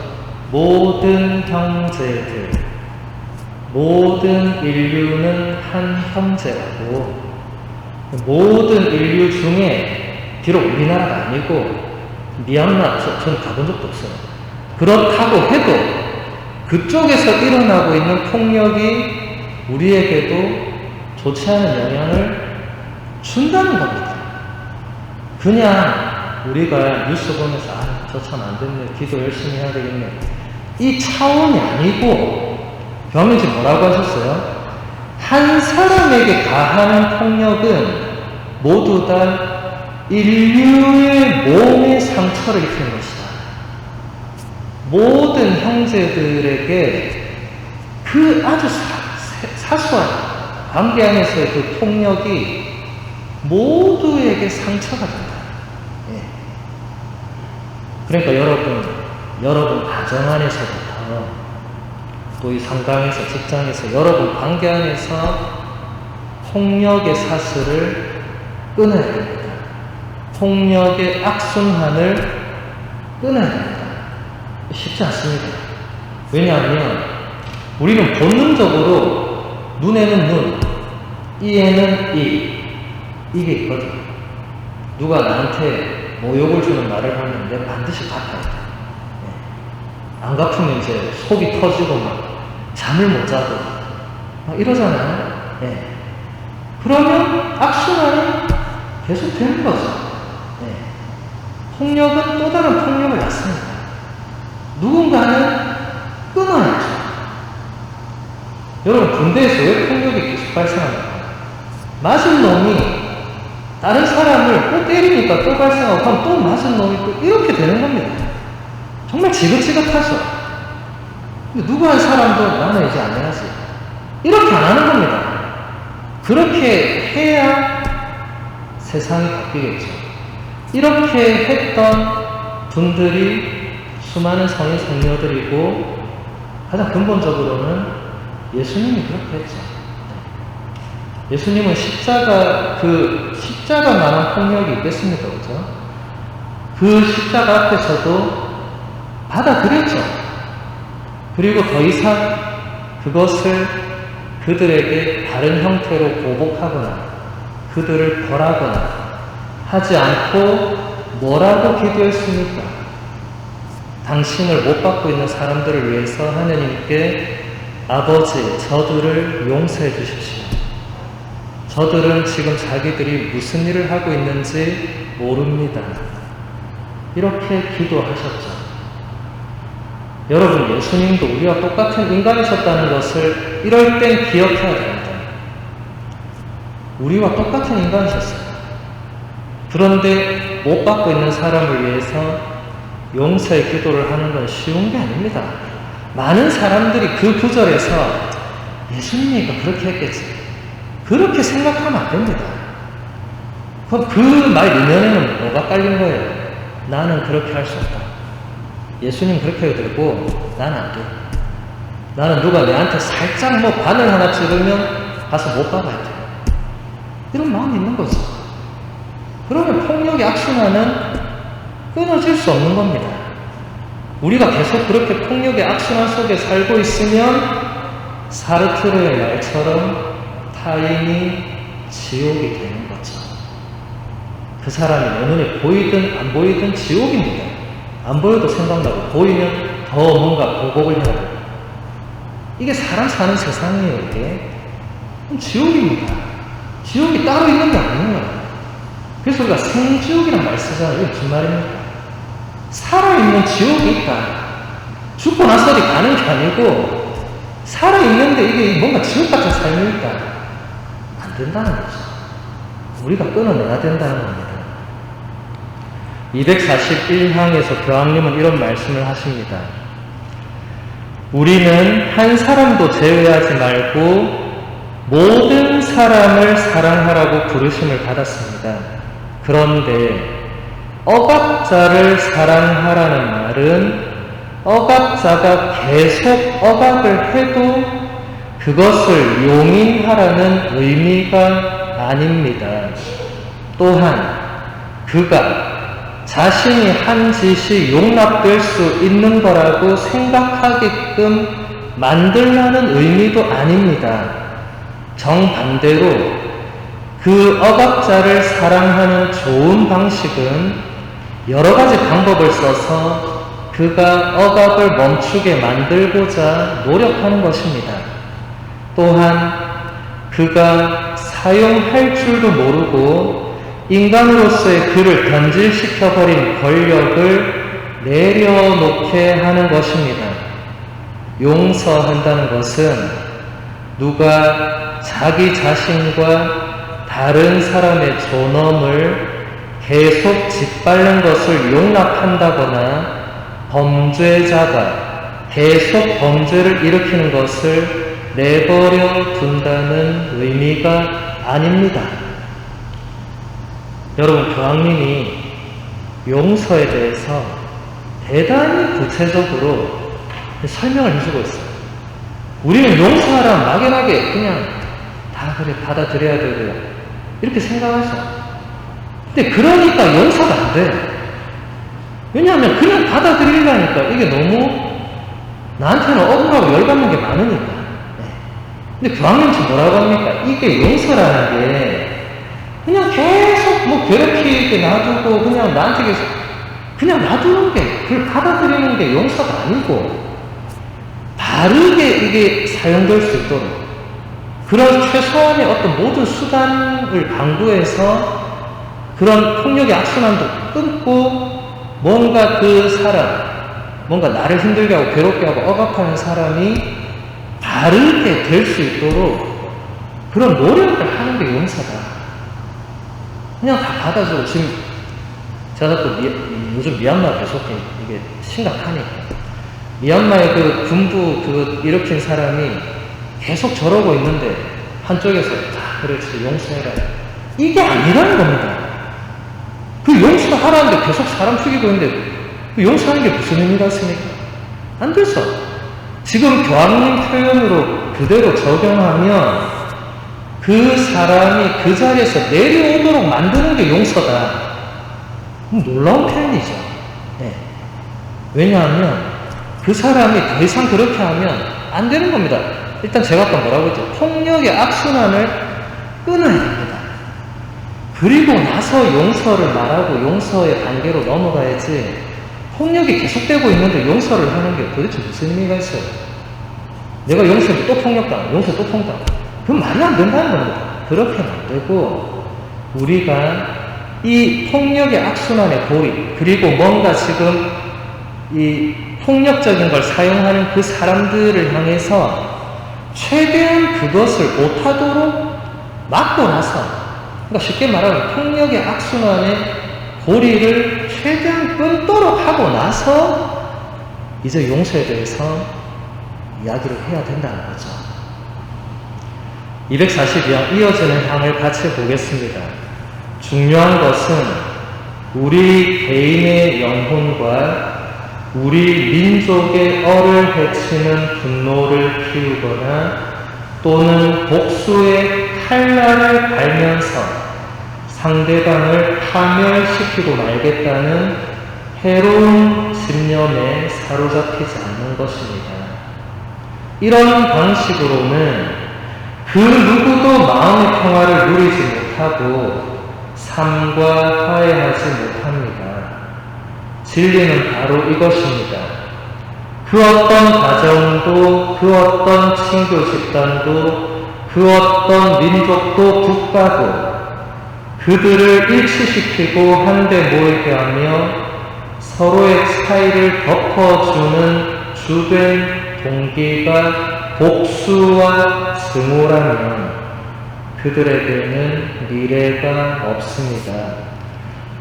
모든 형제들, 모든 인류는 한 형제라고. 모든 인류 중에, 비록 우리나라가 아니고 미얀마, 저는 가본 적도 없어요. 그렇다고 해도 그쪽에서 일어나고 있는 폭력이 우리에게도 좋지 않은 영향을 준다는 겁니다. 그냥 우리가 뉴스 보면서 저 참 안 됐네, 기도 열심히 해야 되겠네, 이 차원이 아니고, 교황님이 뭐라고 하셨어요? 한 사람에게 가하는 폭력은 모두 다 인류의 몸에 상처를 입히는 것이다. 모든 형제들에게 그 아주 사소한 관계 안에서의 그 폭력이 모두에게 상처가 된다. 그러니까 여러분 가정 안에서부터, 또 이 상당에서, 직장에서, 여러분 관계 안에서 폭력의 사슬을 끊어야 됩니다. 폭력의 악순환을 끊어야 됩니다. 쉽지 않습니다. 왜냐하면 우리는 본능적으로 눈에는 눈, 이에는 이게 있거든. 누가 나한테 욕을 주는 말을 하는데 반드시 갚아야 돼. 안 갚으면 이제 속이 터지고 막 잠을 못 자고 막 이러잖아요. 그러면 악순환은 계속 되는 거죠. 네. 폭력은 또 다른 폭력을 낳습니다. 누군가는 끊어야죠. 여러분, 군대에서 왜 폭력이 계속 발생합니까? 맞은 놈이 다른 사람을 또 때리니까 또 발생하고 그럼 또 맞은 놈이 또 이렇게 되는 겁니다. 정말 지긋지긋하죠. 누구 한 사람도 나는 이제 안 해야지. 이렇게 안 하는 겁니다. 그렇게 해야 세상이 바뀌겠죠. 이렇게 했던 분들이 수많은 성인 성녀들이고 가장 근본적으로는 예수님이 그렇게 했죠. 예수님은 십자가만한 폭력이 있겠습니까? 그죠? 그 십자가 앞에서도 받아들였죠. 그리고 더 이상 그것을 그들에게 다른 형태로 보복하거나 그들을 벌하거나 하지 않고 뭐라고 기도했습니까? 당신을 못 받고 있는 사람들을 위해서 하느님께 아버지, 저들을 용서해 주십시오. 저들은 지금 자기들이 무슨 일을 하고 있는지 모릅니다. 이렇게 기도하셨죠. 여러분, 예수님도 우리와 똑같은 인간이셨다는 것을 이럴 땐 기억해야 됩니다. 우리와 똑같은 인간이셨어요. 그런데 못 받고 있는 사람을 위해서 용서의 기도를 하는 건 쉬운 게 아닙니다. 많은 사람들이 그 구절에서 예수님이니까 그렇게 했겠지. 그렇게 생각하면 안 됩니다. 그럼 그 말 이면에는 뭐가 깔린 거예요? 나는 그렇게 할 수 없다. 예수님 그렇게 해도 되고 나는 안 돼. 나는 누가 내한테 살짝 뭐 바늘 하나 찌르면 가서 못 박아야 돼. 이런 마음이 있는 거죠. 그러면 폭력의 악순환은 끊어질 수 없는 겁니다. 우리가 계속 그렇게 폭력의 악순환 속에 살고 있으면 사르트르의 말처럼 타인이 지옥이 되는 거죠. 그 사람이 내 눈에 보이든 안 보이든 지옥입니다. 안 보여도 생각나고 보이면 더 뭔가 보복을 해야 돼요. 이게 사람 사는 세상이에요. 이게 지옥입니다. 지옥이 따로 있는 게 아니에요. 그래서 우리가 생지옥이란 말 쓰잖아요. 이게 무슨 말입니까? 살아있는 지옥이 있다. 죽고 나서 어디 가는 게 아니고 살아있는데 이게 뭔가 지옥 같은 삶이 있다. 안 된다는 거죠. 우리가 끊어내야 된다는 겁니다. 241항에서 교황님은 이런 말씀을 하십니다. 우리는 한 사람도 제외하지 말고 모든 사람을 사랑하라고 부르심을 받았습니다. 그런데 억압자를 사랑하라는 말은 억압자가 계속 억압을 해도 그것을 용인하라는 의미가 아닙니다. 또한 그가 자신이 한 짓이 용납될 수 있는 거라고 생각하게끔 만들라는 의미도 아닙니다. 정반대로 그 억압자를 사랑하는 좋은 방식은 여러 가지 방법을 써서 그가 억압을 멈추게 만들고자 노력하는 것입니다. 또한 그가 사용할 줄도 모르고 인간으로서의 그를 변질시켜버린 권력을 내려놓게 하는 것입니다. 용서한다는 것은 누가 자기 자신과 다른 사람의 존엄을 계속 짓밟는 것을 용납한다거나 범죄자가 계속 범죄를 일으키는 것을 내버려 둔다는 의미가 아닙니다. 여러분, 교황님이 용서에 대해서 대단히 구체적으로 설명을 해주고 있어요. 우리는 용서하라면 막연하게 그냥 다 그래 받아들여야 되고 이렇게 생각하죠. 근데 그러니까 용서가 안 돼. 왜냐하면 그냥 받아들이려니까 이게 너무 나한테는 억울하고 열받는 게 많으니까. 근데 교황님 지금 뭐라고 합니까? 이게 용서라는 게 그냥 계속 뭐 괴롭히게 놔두고 그냥 나한테 계속 그냥 놔두는 게, 그걸 받아들이는 게 용서가 아니고 바르게 이게 사용될 수 있도록 그런 최소한의 어떤 모든 수단을 강구해서 그런 폭력의 악순환도 끊고 뭔가 그 사람, 뭔가 나를 힘들게 하고 괴롭게 하고 억압하는 사람이 다르게 될 수 있도록 그런 노력을 하는 게 용서다. 그냥 다 받아주고, 지금 제가 또 요즘 미얀마 계속 이게 심각하니까. 미얀마의 그 군부 그 일으킨 사람이 계속 저러고 있는데 한쪽에서 그렇지 용서해라. 이게 아니라는 겁니다. 그 용서하라는데 계속 사람 죽이고 있는데 그 용서하는 게 무슨 의미가 있습니까? 안 됐어. 지금 교황님 표현으로 그대로 적용하면 그 사람이 그 자리에서 내려오도록 만드는 게 용서다. 놀라운 표현이죠. 네. 왜냐하면 그 사람이 더 이상 그렇게 하면 안 되는 겁니다. 일단 제가 아까 뭐라고 했죠? 폭력의 악순환을 끊어야 됩니다. 그리고 나서 용서를 말하고 용서의 단계로 넘어가야지 폭력이 계속되고 있는데 용서를 하는 게 도대체 무슨 의미가 있어요? 내가 용서하면 또 폭력당하고 용서 또 폭력당하고 그건 말이 안 된다는 겁니다. 그렇게는 안 되고 우리가 이 폭력의 악순환의 고리 그리고 뭔가 지금 이 폭력적인 걸 사용하는 그 사람들을 향해서 최대한 그것을 못하도록 막고 나서 그러니까 쉽게 말하면 폭력의 악순환의 고리를 최대한 끊도록 하고 나서 이제 용서에 대해서 이야기를 해야 된다는 거죠. 242형 이어지는 항을 같이 보겠습니다. 중요한 것은 우리 개인의 영혼과 우리 민족의 얼을 해치는 분노를 피우거나 또는 복수의 칼날을 갈면서 상대방을 파멸시키고 말겠다는 해로운 집념에 사로잡히지 않는 것입니다. 이런 방식으로는 그 누구도 마음의 평화를 누리지 못하고 삶과 화해하지 못합니다. 진리는 바로 이것입니다. 그 어떤 가정도, 그 어떤 친교 집단도, 그 어떤 민족도 국가도 그들을 일치시키고 한데 모이게 하며 서로의 차이를 덮어주는 주된 동기가 복수와 증오라면 그들에게는 미래가 없습니다.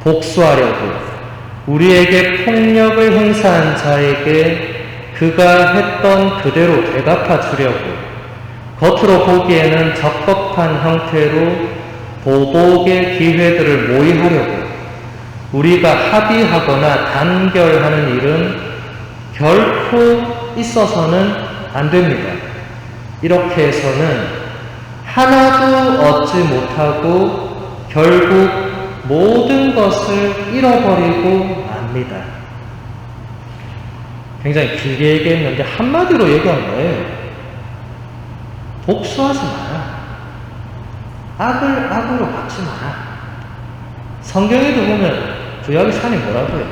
복수하려고 우리에게 폭력을 행사한 자에게 그가 했던 그대로 되갚아 주려고 겉으로 보기에는 적법한 형태로 보복의 기회들을 모의하려고 우리가 합의하거나 단결하는 일은 결코 있어서는 안 됩니다. 이렇게 해서는 하나도 얻지 못하고 결국 모든 것을 잃어버리고 맙니다. 굉장히 길게 얘기했는데 한마디로 얘기한 거예요. 복수하지 마라. 악을 악으로 갚지 마라. 성경에도 보면 구약의 산이 뭐라고 해요?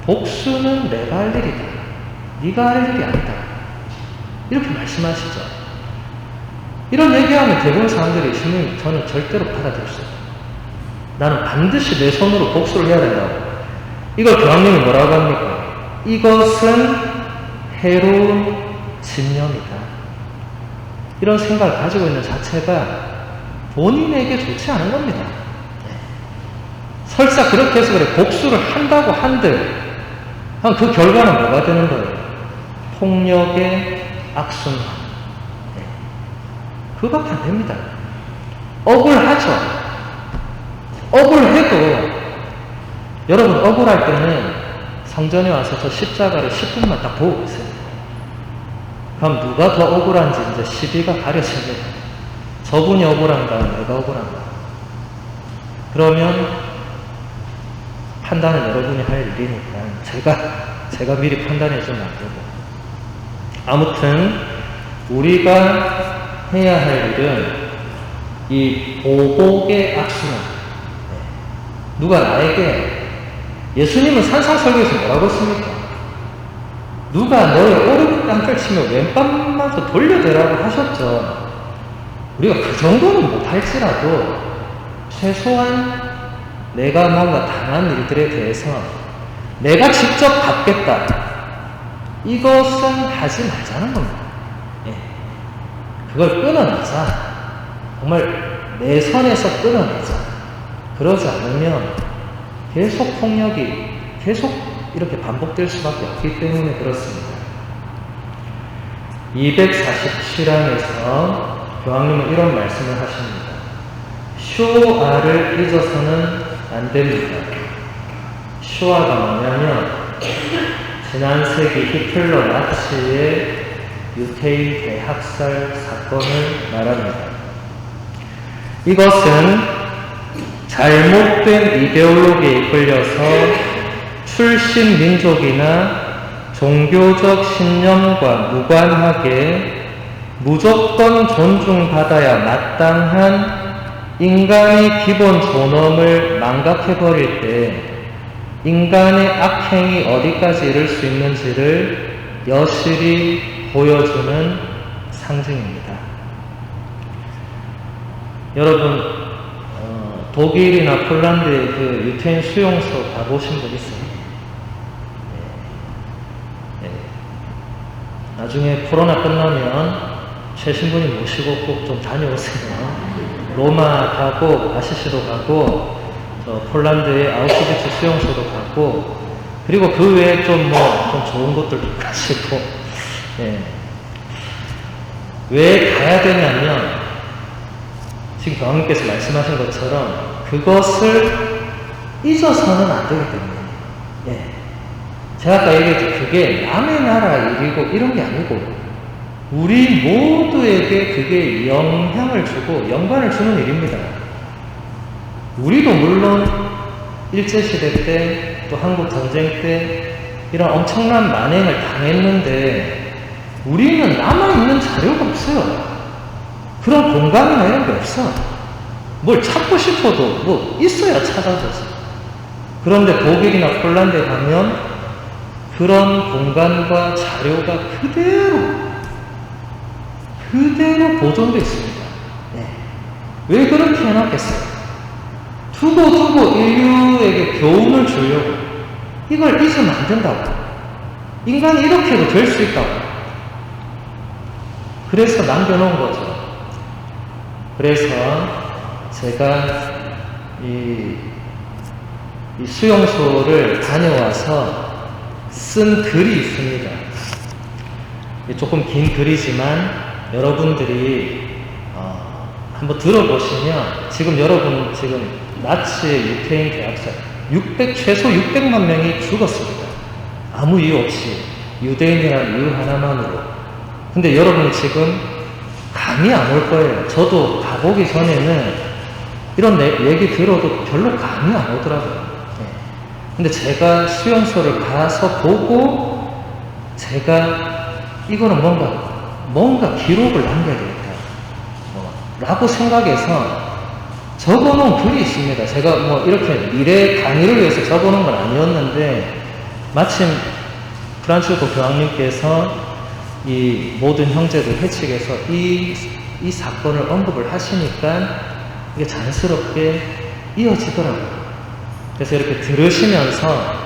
복수는 내가 할 일이다. 네가 할 일이 아니다. 이렇게 말씀하시죠. 이런 얘기하면 대부분 사람들이 저는 절대로 받아들일 수 없어요. 나는 반드시 내 손으로 복수를 해야 된다고. 이걸 교황님이 뭐라고 합니까? 이것은 해로운 집념이다. 이런 생각을 가지고 있는 자체가 본인에게 좋지 않은 겁니다. 설사 그렇게 해서 그래 복수를 한다고 한들 그 결과는 뭐가 되는 거예요? 폭력의 악순환. 그거밖에 안 됩니다. 억울하죠. 억울해도 여러분 억울할 때는 성전에 와서 저 십자가를 10분만 딱 보고 있어요. 그럼 누가 더 억울한지 이제 시비가 가려집니다. 저분이 억울한가 내가 억울한가. 그러면 판단은 여러분이 할 일이니까 제가 미리 판단해 주면 안 되고. 아무튼 우리가 해야 할 일은 이 보복의 악순환. 누가 나에게 예수님은 산상설교에서 뭐라고 했습니까? 누가 너의 오른뺨을 치면 왼뺨만 더 돌려대라고 하셨죠. 우리가 그 정도는 못할지라도 최소한 내가 뭔가 당한 일들에 대해서 내가 직접 갚겠다, 이것은 하지 말자는 겁니다. 예. 그걸 끊어내자. 정말 내 선에서 끊어내자. 그러지 않으면 계속 폭력이 계속 이렇게 반복될 수밖에 없기 때문에 그렇습니다. 247항에서 교황님은 이런 말씀을 하십니다. 쇼아를 잊어서는 안 됩니다. 쇼아가 뭐냐면 지난 세기 히틀러 나치의 유태인 대학살 사건을 말합니다. 이것은 잘못된 이데올로기에 이끌려서 출신 민족이나 종교적 신념과 무관하게 무조건 존중받아야 마땅한 인간의 기본 존엄을 망각해버릴 때 인간의 악행이 어디까지 이를 수 있는지를 여실히 보여주는 상징입니다. 여러분, 독일이나 폴란드의 그 유태인 수용소 가보신 분 있어요? 네. 나중에 코로나 끝나면 최신분이 모시고 꼭 좀 다녀오세요. 로마 가고 아시시도 가고 폴란드의 아우슈비츠 수용소도 가고, 그리고 그 외에 좀 좋은 곳들도 가시고. 예. 왜 가야 되냐면 지금 교황님께서 말씀하신 것처럼 그것을 잊어서는 안 되기 때문에. 예. 제가 아까 얘기했죠. 그게 남의 나라 일이고 이런 게 아니고 우리 모두에게 그게 영향을 주고 영광을 주는 일입니다. 우리도 물론 일제시대 때 또 한국전쟁 때 이런 엄청난 만행을 당했는데 우리는 남아있는 자료가 없어요. 그런 공간이나 이런 게 없어. 뭘 찾고 싶어도 뭐 있어야 찾아져서. 그런데 독일이나 폴란드에 가면 그런 공간과 자료가 그대로 보존되어 있습니다. 네. 왜 그렇게 해놨겠어요? 두고 인류에게 교훈을 주려고. 이걸 잊으면 안 된다고. 인간이 이렇게도 될 수 있다고. 그래서 남겨놓은 거죠. 그래서 제가 이 수용소를 다녀와서 쓴 글이 있습니다. 조금 긴 글이지만 여러분들이 한번 들어보시면 여러분 지금 나치의 유태인 대학살 최소 600만 명이 죽었습니다. 아무 이유 없이 유대인이라는 이유 하나만으로. 근데 여러분이 지금 감이 안 올 거예요. 저도 가보기 전에는 이런 얘기 들어도 별로 감이 안 오더라고요. 네. 근데 제가 수용소를 가서 보고 제가 이거는 뭔가 기록을 남겨야 되겠다 라고 생각해서 적어놓은 글이 있습니다. 제가 이렇게 미래 강의를 위해서 적어놓은 건 아니었는데 마침 프란치스코 교황님께서 이 모든 형제들 회칙에서 이 사건을 언급을 하시니까 이게 자연스럽게 이어지더라고요. 그래서 이렇게 들으시면서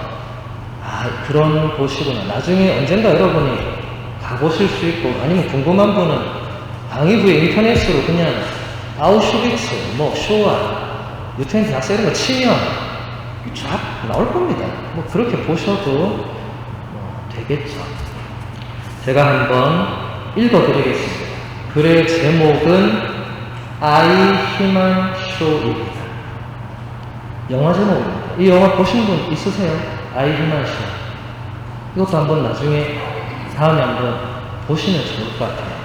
그런 곳이구나. 나중에 언젠가 여러분이 가보실 수 있고, 아니면 궁금한 분은 강의 후에 인터넷으로 그냥 아우슈비츠, 쇼아, 유태인 대학살 이런 거 치면 쫙 나올 겁니다. 그렇게 보셔도 되겠죠. 제가 한번 읽어드리겠습니다. 글의 제목은 I 희망 쇼입니다. 영화 제목입니다. 이 영화 보신 분 있으세요? I 희망 쇼. 이것도 한번 나중에 다음에 한번 보시면 좋을 것 같아요.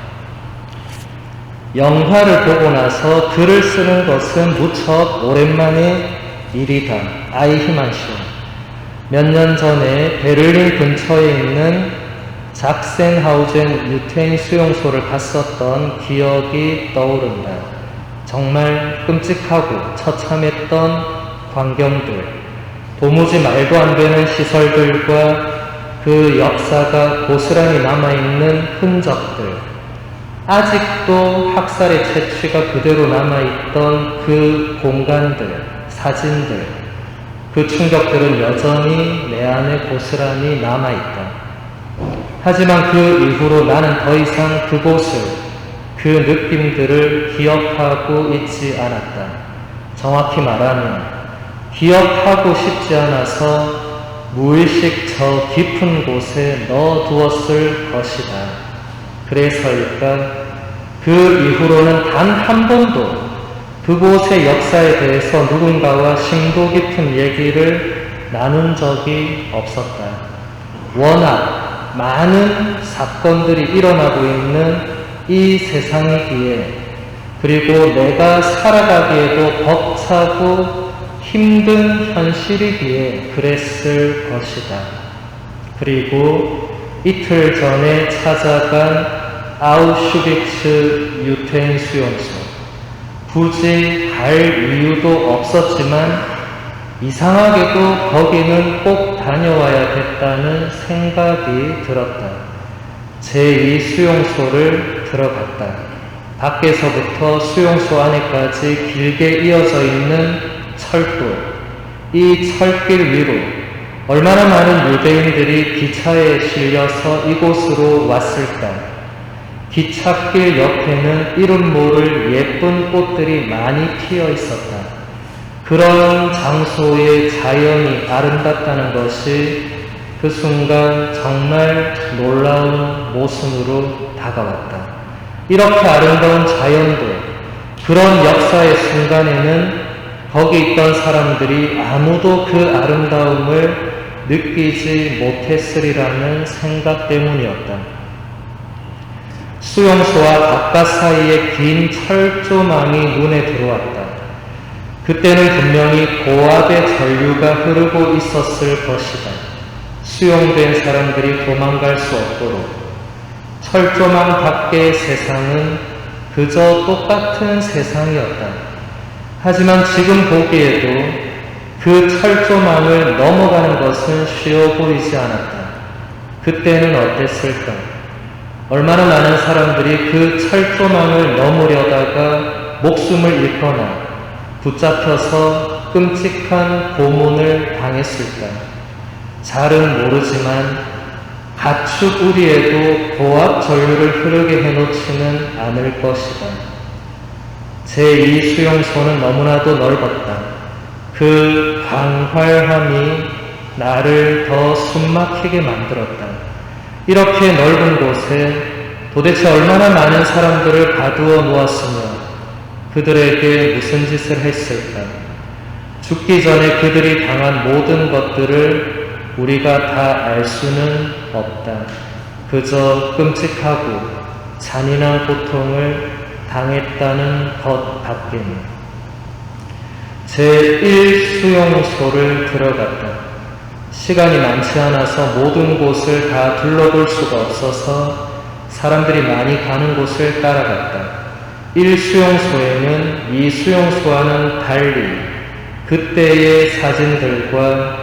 영화를 보고 나서 글을 쓰는 것은 무척 오랜만의 일이다. I 희망 쇼. 몇 년 전에 베를린 근처에 있는 작센하우젠 유태인 수용소를 갔었던 기억이 떠오른다. 정말 끔찍하고 처참했던 광경들, 도무지 말도 안 되는 시설들과 그 역사가 고스란히 남아있는 흔적들, 아직도 학살의 채취가 그대로 남아있던 그 공간들, 사진들, 그 충격들은 여전히 내 안에 고스란히 남아있다. 하지만 그 이후로 나는 더 이상 그곳을, 그 느낌들을 기억하고 있지 않았다. 정확히 말하면 기억하고 싶지 않아서 무의식 저 깊은 곳에 넣어두었을 것이다. 그래서일까 그 이후로는 단 한 번도 그곳의 역사에 대해서 누군가와 심도 깊은 얘기를 나눈 적이 없었다. 워낙 많은 사건들이 일어나고 있는 이 세상이기에, 그리고 내가 살아가기에도 벅차고 힘든 현실이기에 그랬을 것이다. 그리고 이틀 전에 찾아간 아우슈비츠 유태인 수용소, 굳이 갈 이유도 없었지만 이상하게도 거기는 꼭 다녀와야겠다는 생각이 들었다. 제2 수용소를 들어갔다. 밖에서부터 수용소 안에까지 길게 이어져 있는 철도, 이 철길 위로 얼마나 많은 유대인들이 기차에 실려서 이곳으로 왔을까. 기찻길 옆에는 이름 모를 예쁜 꽃들이 많이 피어 있었다. 그런 장소의 자연이 아름답다는 것이 그 순간 정말 놀라운 모순으로 다가왔다. 이렇게 아름다운 자연도, 그런 역사의 순간에는 거기 있던 사람들이 아무도 그 아름다움을 느끼지 못했으리라는 생각 때문이었다. 수용소와 바깥 사이에 긴 철조망이 눈에 들어왔다. 그때는 분명히 고압의 전류가 흐르고 있었을 것이다. 수용된 사람들이 도망갈 수 없도록. 철조망 밖의 세상은 그저 똑같은 세상이었다. 하지만 지금 보기에도 그 철조망을 넘어가는 것은 쉬워 보이지 않았다. 그때는 어땠을까? 얼마나 많은 사람들이 그 철조망을 넘으려다가 목숨을 잃거나 붙잡혀서 끔찍한 고문을 당했을까? 잘은 모르지만 가축 우리에도 고압 전류를 흐르게 해놓지는 않을 것이다. 제2 수용소는 너무나도 넓었다. 그 광활함이 나를 더 숨막히게 만들었다. 이렇게 넓은 곳에 도대체 얼마나 많은 사람들을 가두어 놓았으며 그들에게 무슨 짓을 했을까? 죽기 전에 그들이 당한 모든 것들을 우리가 다 알 수는 없다. 그저 끔찍하고 잔인한 고통을 당했다는 것 밖에는. 제1 수용소를 들어갔다. 시간이 많지 않아서 모든 곳을 다 둘러볼 수가 없어서 사람들이 많이 가는 곳을 따라갔다. 1 수용소에는 2 수용소와는 달리 그때의 사진들과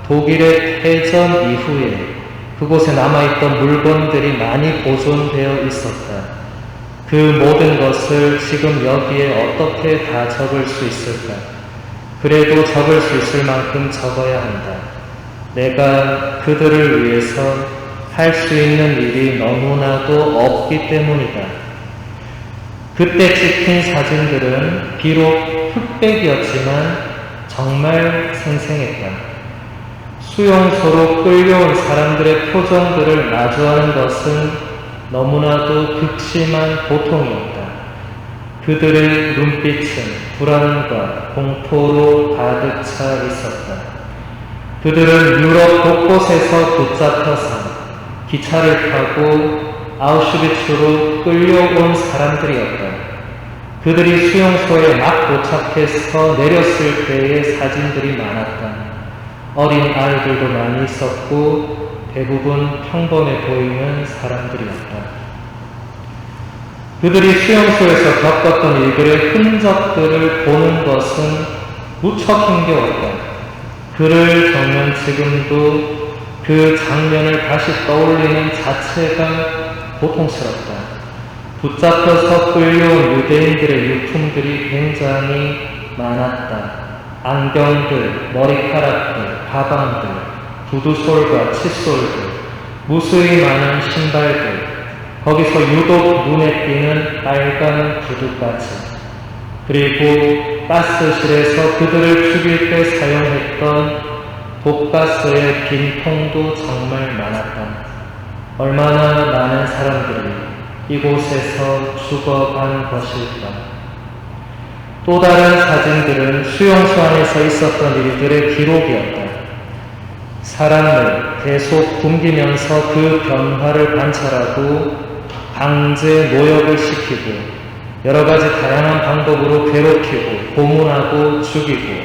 독일의 패전 이후에 그곳에 남아있던 물건들이 많이 보존되어 있었다. 그 모든 것을 지금 여기에 어떻게 다 적을 수 있을까? 그래도 적을 수 있을 만큼 적어야 한다. 내가 그들을 위해서 할 수 있는 일이 너무나도 없기 때문이다. 그때 찍힌 사진들은 비록 흑백이었지만 정말 생생했다. 수용소로 끌려온 사람들의 표정들을 마주하는 것은 너무나도 극심한 고통이었다. 그들의 눈빛은 불안과 공포로 가득 차 있었다. 그들은 유럽 곳곳에서 붙잡혀서 기차를 타고 아우슈비츠로 끌려온 사람들이었다. 그들이 수용소에 막 도착해서 내렸을 때의 사진들이 많았다. 어린 아이들도 많이 있었고 대부분 평범해 보이는 사람들이었다. 그들이 수용소에서 겪었던 일들의 흔적들을 보는 것은 무척 힘겨웠다. 그를 겪는 지금도 그 장면을 다시 떠올리는 자체가 고통스럽다. 붙잡혀서 끌려온 유대인들의 유품들이 굉장히 많았다. 안경들, 머리카락들, 가방들, 구두솔과 칫솔들, 무수히 많은 신발들, 거기서 유독 눈에 띄는 빨간 구두까지, 그리고 가스실에서 그들을 죽일 때 사용했던 독가스의 빈 통도 정말 많았다. 얼마나 많은 사람들이 이곳에서 죽어간 것일까. 또 다른 사진들은 수용소 안에서 있었던 일들의 기록이었다. 사람을 계속 굶기면서 그 변화를 관찰하고 강제 노역을 시키고 여러 가지 다양한 방법으로 괴롭히고 고문하고 죽이고,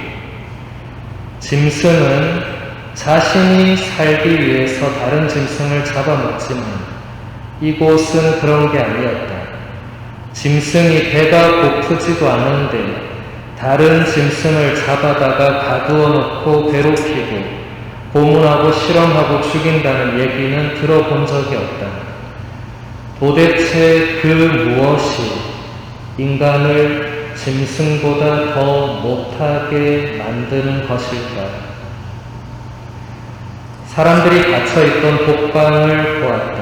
짐승은 자신이 살기 위해서 다른 짐승을 잡아먹지만 이곳은 그런 게 아니었다. 짐승이 배가 고프지도 않은데 다른 짐승을 잡아다가 가두어 놓고 괴롭히고 고문하고 실험하고 죽인다는 얘기는 들어본 적이 없다. 도대체 그 무엇이 인간을 짐승보다 더 못하게 만드는 것일까? 사람들이 갇혀있던 독방을 보았다.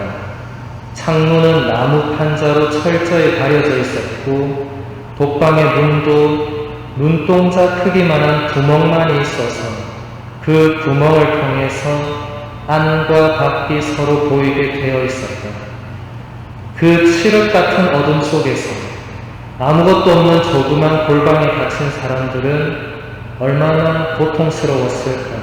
창문은 나무 판자로 철저히 가려져 있었고 독방의 문도 눈동자 크기만한 구멍만이 있어서 그 구멍을 통해서 안과 밖이 서로 보이게 되어 있었다. 그 칠흑 같은 어둠 속에서 아무것도 없는 조그만 골방에 갇힌 사람들은 얼마나 고통스러웠을까.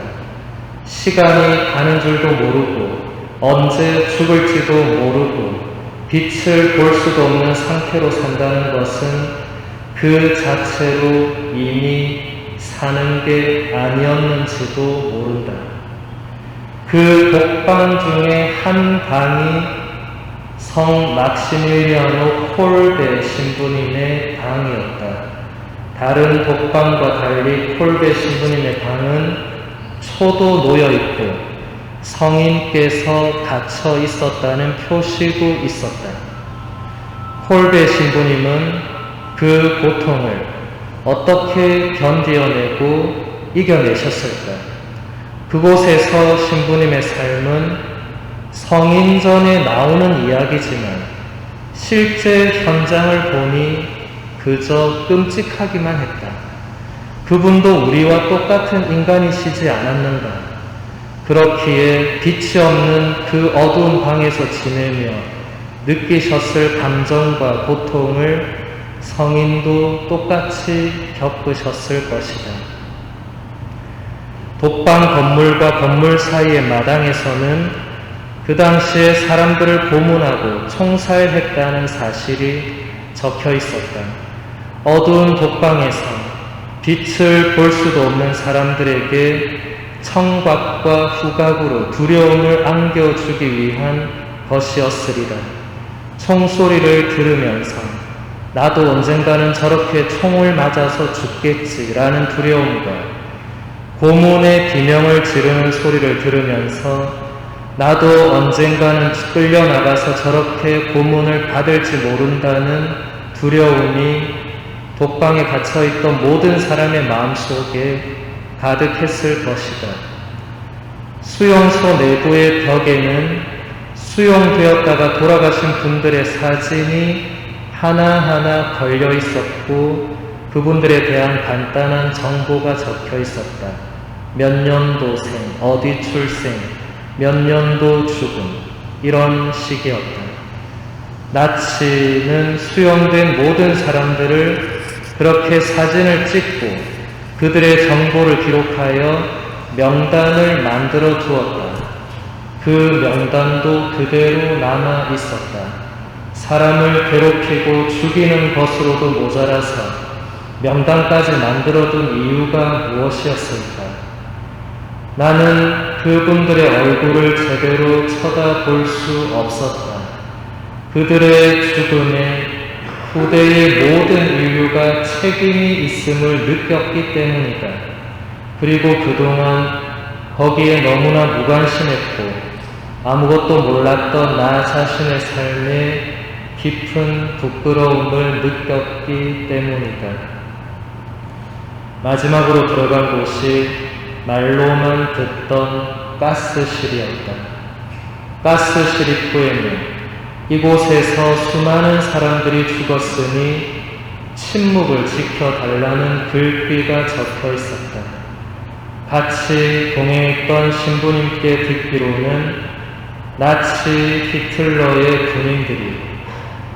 시간이 가는 줄도 모르고 언제 죽을지도 모르고 빛을 볼 수도 없는 상태로 산다는 것은 그 자체로 이미 사는 게 아니었는지도 모른다. 그 독방 중에 한 방이 성 막시밀리아노 콜베 신부님의 방이었다. 다른 독방과 달리 콜베 신부님의 방은 초도 놓여있고 성인께서 갇혀 있었다는 표시도 있었다. 콜베 신부님은 그 고통을 어떻게 견디어내고 이겨내셨을까? 그곳에서 신부님의 삶은 성인전에 나오는 이야기지만 실제 현장을 보니 그저 끔찍하기만 했다. 그분도 우리와 똑같은 인간이시지 않았는가? 그렇기에 빛이 없는 그 어두운 방에서 지내며 느끼셨을 감정과 고통을 성인도 똑같이 겪으셨을 것이다. 독방 건물과 건물 사이의 마당에서는 그 당시에 사람들을 고문하고 총살했다는 사실이 적혀 있었다. 어두운 독방에서 빛을 볼 수도 없는 사람들에게 청각과 후각으로 두려움을 안겨주기 위한 것이었으리라. 총소리를 들으면서 나도 언젠가는 저렇게 총을 맞아서 죽겠지라는 두려움과 고문의 비명을 지르는 소리를 들으면서 나도 언젠가는 끌려나가서 저렇게 고문을 받을지 모른다는 두려움이 독방에 갇혀있던 모든 사람의 마음속에 가득했을 것이다. 수용소 내부의 벽에는 수용되었다가 돌아가신 분들의 사진이 하나하나 걸려 있었고 그분들에 대한 간단한 정보가 적혀 있었다. 몇 년도생, 어디 출생, 몇 년도 죽음, 이런 식이었다. 나치는 수용된 모든 사람들을 그렇게 사진을 찍고 그들의 정보를 기록하여 명단을 만들어 두었다. 그 명단도 그대로 남아 있었다. 사람을 괴롭히고 죽이는 것으로도 모자라서 명단까지 만들어둔 이유가 무엇이었을까? 나는 그분들의 얼굴을 제대로 쳐다볼 수 없었다. 그들의 죽음에 후대의 모든 인류가 책임이 있음을 느꼈기 때문이다. 그리고 그동안 거기에 너무나 무관심했고 아무것도 몰랐던 나 자신의 삶에 깊은 부끄러움을 느꼈기 때문이다. 마지막으로 들어간 곳이 말로만 듣던 가스실이었다. 가스실 입구에는 이곳에서 수많은 사람들이 죽었으니 침묵을 지켜달라는 글귀가 적혀 있었다. 같이 동행했던 신부님께 듣기로는 나치 히틀러의 군인들이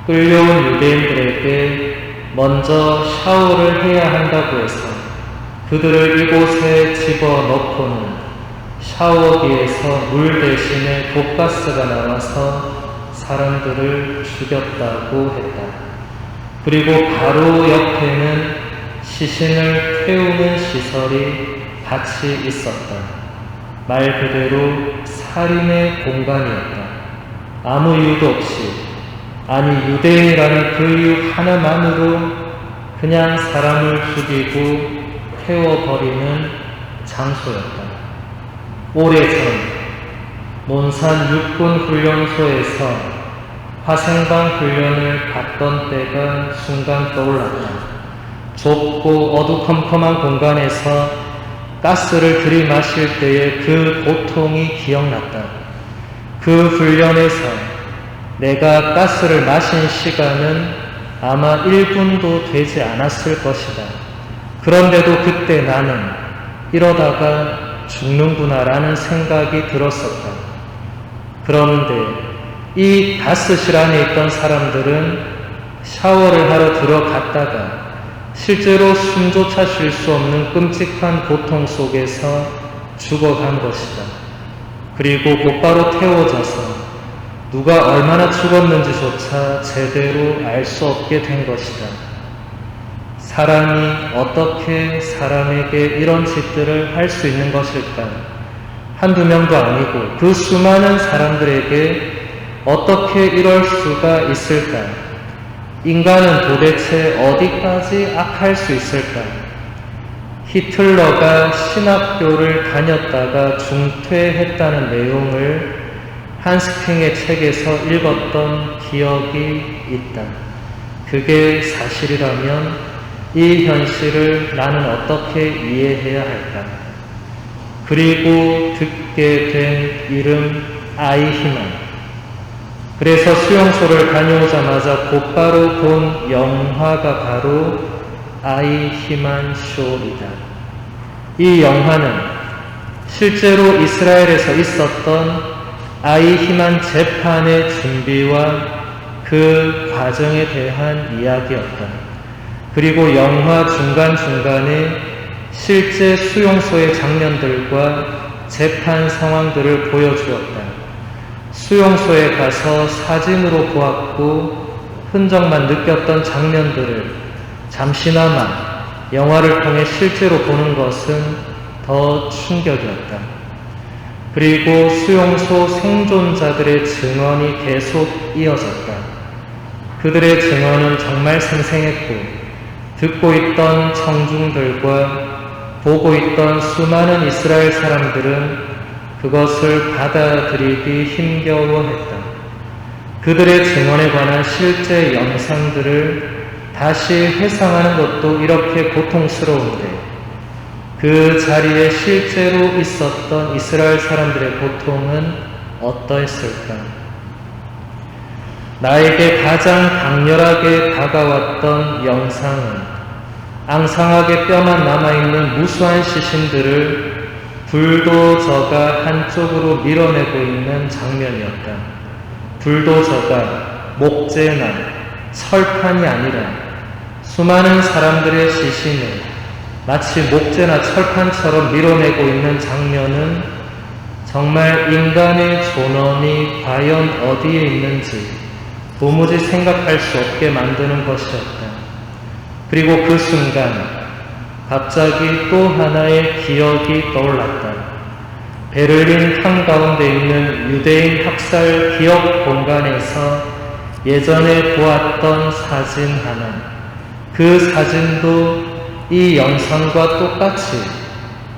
끌려온 유대인들에게 먼저 샤워를 해야 한다고 해서 그들을 이곳에 집어넣고는 샤워기에서 물 대신에 독가스가 나와서 사람들을 죽였다고 했다. 그리고 바로 옆에는 시신을 태우는 시설이 같이 있었다. 말 그대로 살인의 공간이었다. 아무 이유도 없이, 아니 유대인이라는 그 이유 하나만으로 그냥 사람을 죽이고 태워버리는 장소였다. 오래전 몬산 육군훈련소에서 화생방 훈련을 받던 때가 순간 떠올랐다. 좁고 어두컴컴한 공간에서 가스를 들이마실 때의 그 고통이 기억났다. 그 훈련에서 내가 가스를 마신 시간은 아마 1분도 되지 않았을 것이다. 그런데도 그때 나는 이러다가 죽는구나라는 생각이 들었었다. 그런데 이 가스실 안에 있던 사람들은 샤워를 하러 들어갔다가 실제로 숨조차 쉴 수 없는 끔찍한 고통 속에서 죽어간 것이다. 그리고 곧바로 태워져서 누가 얼마나 죽었는지조차 제대로 알 수 없게 된 것이다. 사람이 어떻게 사람에게 이런 짓들을 할 수 있는 것일까? 한두 명도 아니고 그 수많은 사람들에게 어떻게 이럴 수가 있을까? 인간은 도대체 어디까지 악할 수 있을까? 히틀러가 신학교를 다녔다가 중퇴했다는 내용을 한스킹의 책에서 읽었던 기억이 있다. 그게 사실이라면 이 현실을 나는 어떻게 이해해야 할까? 그리고 듣게 된 이름 아이히만. 그래서 수용소를 다녀오자마자 곧바로 본 영화가 바로 아이히만 쇼이다. 이 영화는 실제로 이스라엘에서 있었던 아이히만 재판의 준비와 그 과정에 대한 이야기였다. 그리고 영화 중간중간에 실제 수용소의 장면들과 재판 상황들을 보여주었다. 수용소에 가서 사진으로 보았고 흔적만 느꼈던 장면들을 잠시나마 영화를 통해 실제로 보는 것은 더 충격이었다. 그리고 수용소 생존자들의 증언이 계속 이어졌다. 그들의 증언은 정말 생생했고 듣고 있던 청중들과 보고 있던 수많은 이스라엘 사람들은 그것을 받아들이기 힘겨워했다. 그들의 증언에 관한 실제 영상들을 다시 회상하는 것도 이렇게 고통스러운데 그 자리에 실제로 있었던 이스라엘 사람들의 고통은 어떠했을까? 나에게 가장 강렬하게 다가왔던 영상은 앙상하게 뼈만 남아있는 무수한 시신들을 불도저가 한쪽으로 밀어내고 있는 장면이었다. 불도저가 목재나 철판이 아니라 수많은 사람들의 시신을 마치 목재나 철판처럼 밀어내고 있는 장면은 정말 인간의 존엄이 과연 어디에 있는지 도무지 생각할 수 없게 만드는 것이었다. 그리고 그 순간 갑자기 또 하나의 기억이 떠올랐다. 베를린 한가운데 있는 유대인 학살 기억 공간에서 예전에 보았던 사진 하나. 그 사진도 이 영상과 똑같이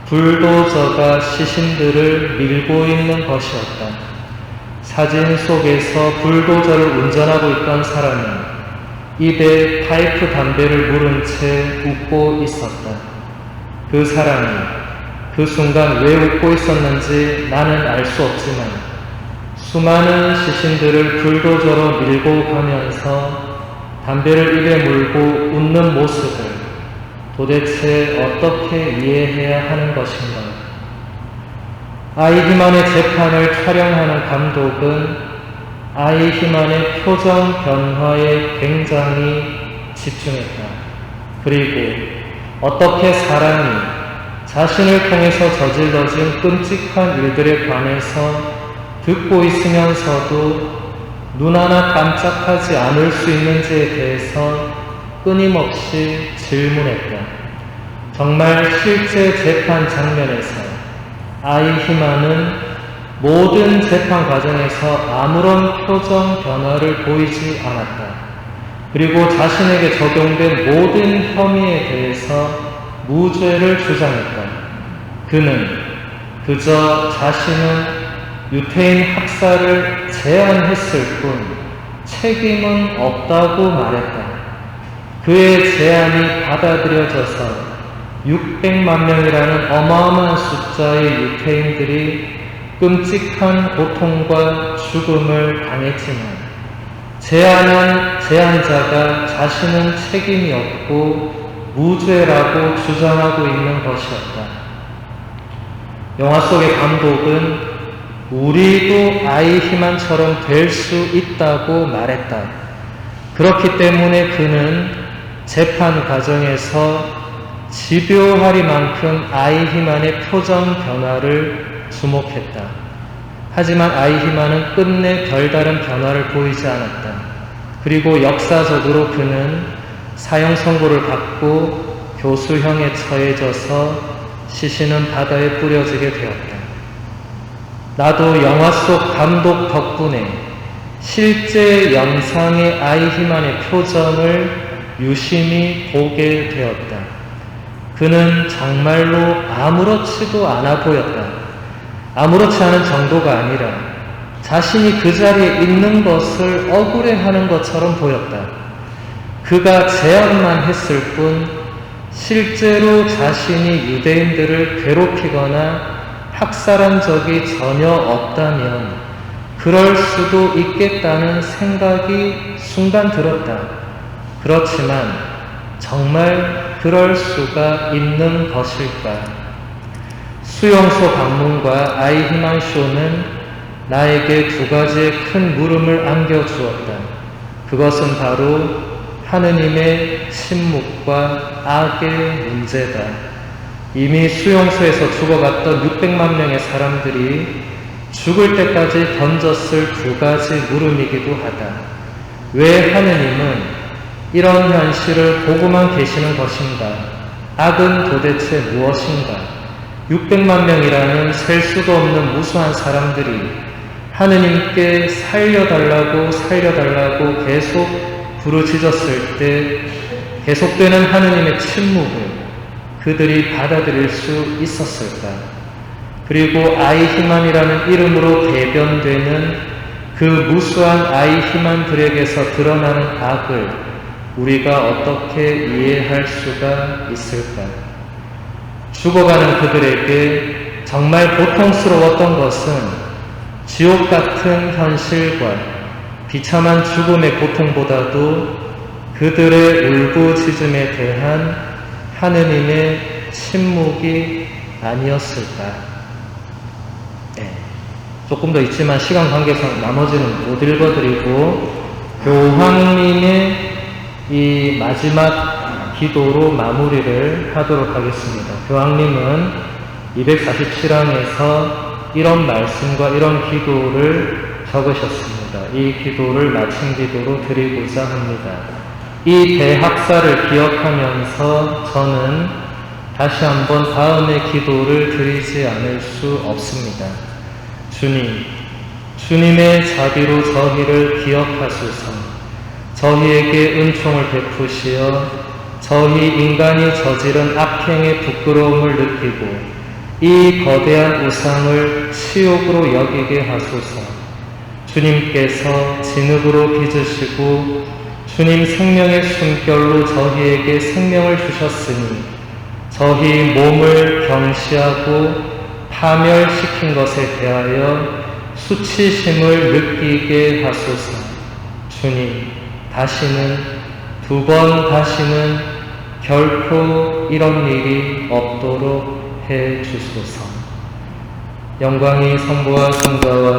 불도저가 시신들을 밀고 있는 것이었다. 사진 속에서 불도저를 운전하고 있던 사람은 입에 파이프 담배를 물은 채 웃고 있었다. 그 사람이 그 순간 왜 웃고 있었는지 나는 알 수 없지만 수많은 시신들을 불도저로 밀고 가면서 담배를 입에 물고 웃는 모습을 도대체 어떻게 이해해야 하는 것인가? 아이히만의 재판을 촬영하는 감독은 아이히만의 표정 변화에 굉장히 집중했다. 그리고 어떻게 사람이 자신을 통해서 저질러진 끔찍한 일들에 관해서 듣고 있으면서도 눈 하나 깜짝하지 않을 수 있는지에 대해서 끊임없이 질문했다. 정말 실제 재판 장면에서 아이히만은 모든 재판 과정에서 아무런 표정 변화를 보이지 않았다. 그리고 자신에게 적용된 모든 혐의에 대해서 무죄를 주장했다. 그는 그저 자신은 유태인 학살을 제안했을 뿐 책임은 없다고 말했다. 그의 제안이 받아들여져서 600만 명이라는 어마어마한 숫자의 유태인들이 끔찍한 고통과 죽음을 당했지만 제안자가 자신은 책임이 없고 무죄라고 주장하고 있는 것이었다. 영화 속의 감독은 우리도 아이히만처럼 될 수 있다고 말했다. 그렇기 때문에 그는 재판 과정에서 집요하리만큼 아이히만의 표정 변화를 주목했다. 하지만 아이히만은 끝내 별다른 변화를 보이지 않았다. 그리고 역사적으로 그는 사형 선고를 받고 교수형에 처해져서 시신은 바다에 뿌려지게 되었다. 나도 영화 속 감독 덕분에 실제 영상의 아이히만의 표정을 유심히 보게 되었다. 그는 정말로 아무렇지도 않아 보였다. 아무렇지 않은 정도가 아니라 자신이 그 자리에 있는 것을 억울해하는 것처럼 보였다. 그가 제안만 했을 뿐 실제로 자신이 유대인들을 괴롭히거나 학살한 적이 전혀 없다면 그럴 수도 있겠다는 생각이 순간 들었다. 그렇지만 정말 그럴 수가 있는 것일까? 수용소 방문과 아이히만 쇼는 나에게 두 가지의 큰 물음을 안겨주었다. 그것은 바로 하느님의 침묵과 악의 문제다. 이미 수용소에서 죽어갔던 600만 명의 사람들이 죽을 때까지 던졌을 두 가지 물음이기도 하다. 왜 하느님은 이런 현실을 보고만 계시는 것인가? 악은 도대체 무엇인가? 600만 명이라는 셀 수도 없는 무수한 사람들이 하느님께 살려달라고 계속 부르짖었을 때 계속되는 하느님의 침묵을 그들이 받아들일 수 있었을까? 그리고 아이히만이라는 이름으로 대변되는 그 무수한 아이히만들에게서 드러나는 악을 우리가 어떻게 이해할 수가 있을까? 죽어가는 그들에게 정말 고통스러웠던 것은 지옥 같은 현실과 비참한 죽음의 고통보다도 그들의 울부짖음에 대한 하느님의 침묵이 아니었을까? 네. 조금 더 있지만 시간 관계상 나머지는 못 읽어드리고 교황님의 이 마지막 기도로 마무리를 하도록 하겠습니다. 교황님은 247항에서 이런 말씀과 이런 기도를 적으셨습니다. 이 기도를 마침 기도로 드리고자 합니다. 이 대학살을 기억하면서 저는 다시 한번 다음의 기도를 드리지 않을 수 없습니다. 주님, 주님의 자비로 저희를 기억하소서. 저희에게 은총을 베푸시어 저희 인간이 저지른 악행의 부끄러움을 느끼고 이 거대한 우상을 치욕으로 여기게 하소서. 주님께서 진흙으로 빚으시고 주님 생명의 숨결로 저희에게 생명을 주셨으니 저희 몸을 경시하고 파멸시킨 것에 대하여 수치심을 느끼게 하소서. 주님, 두 번 다시는 결코 이런 일이 없도록 해 주소서. 영광이 성부와 성자와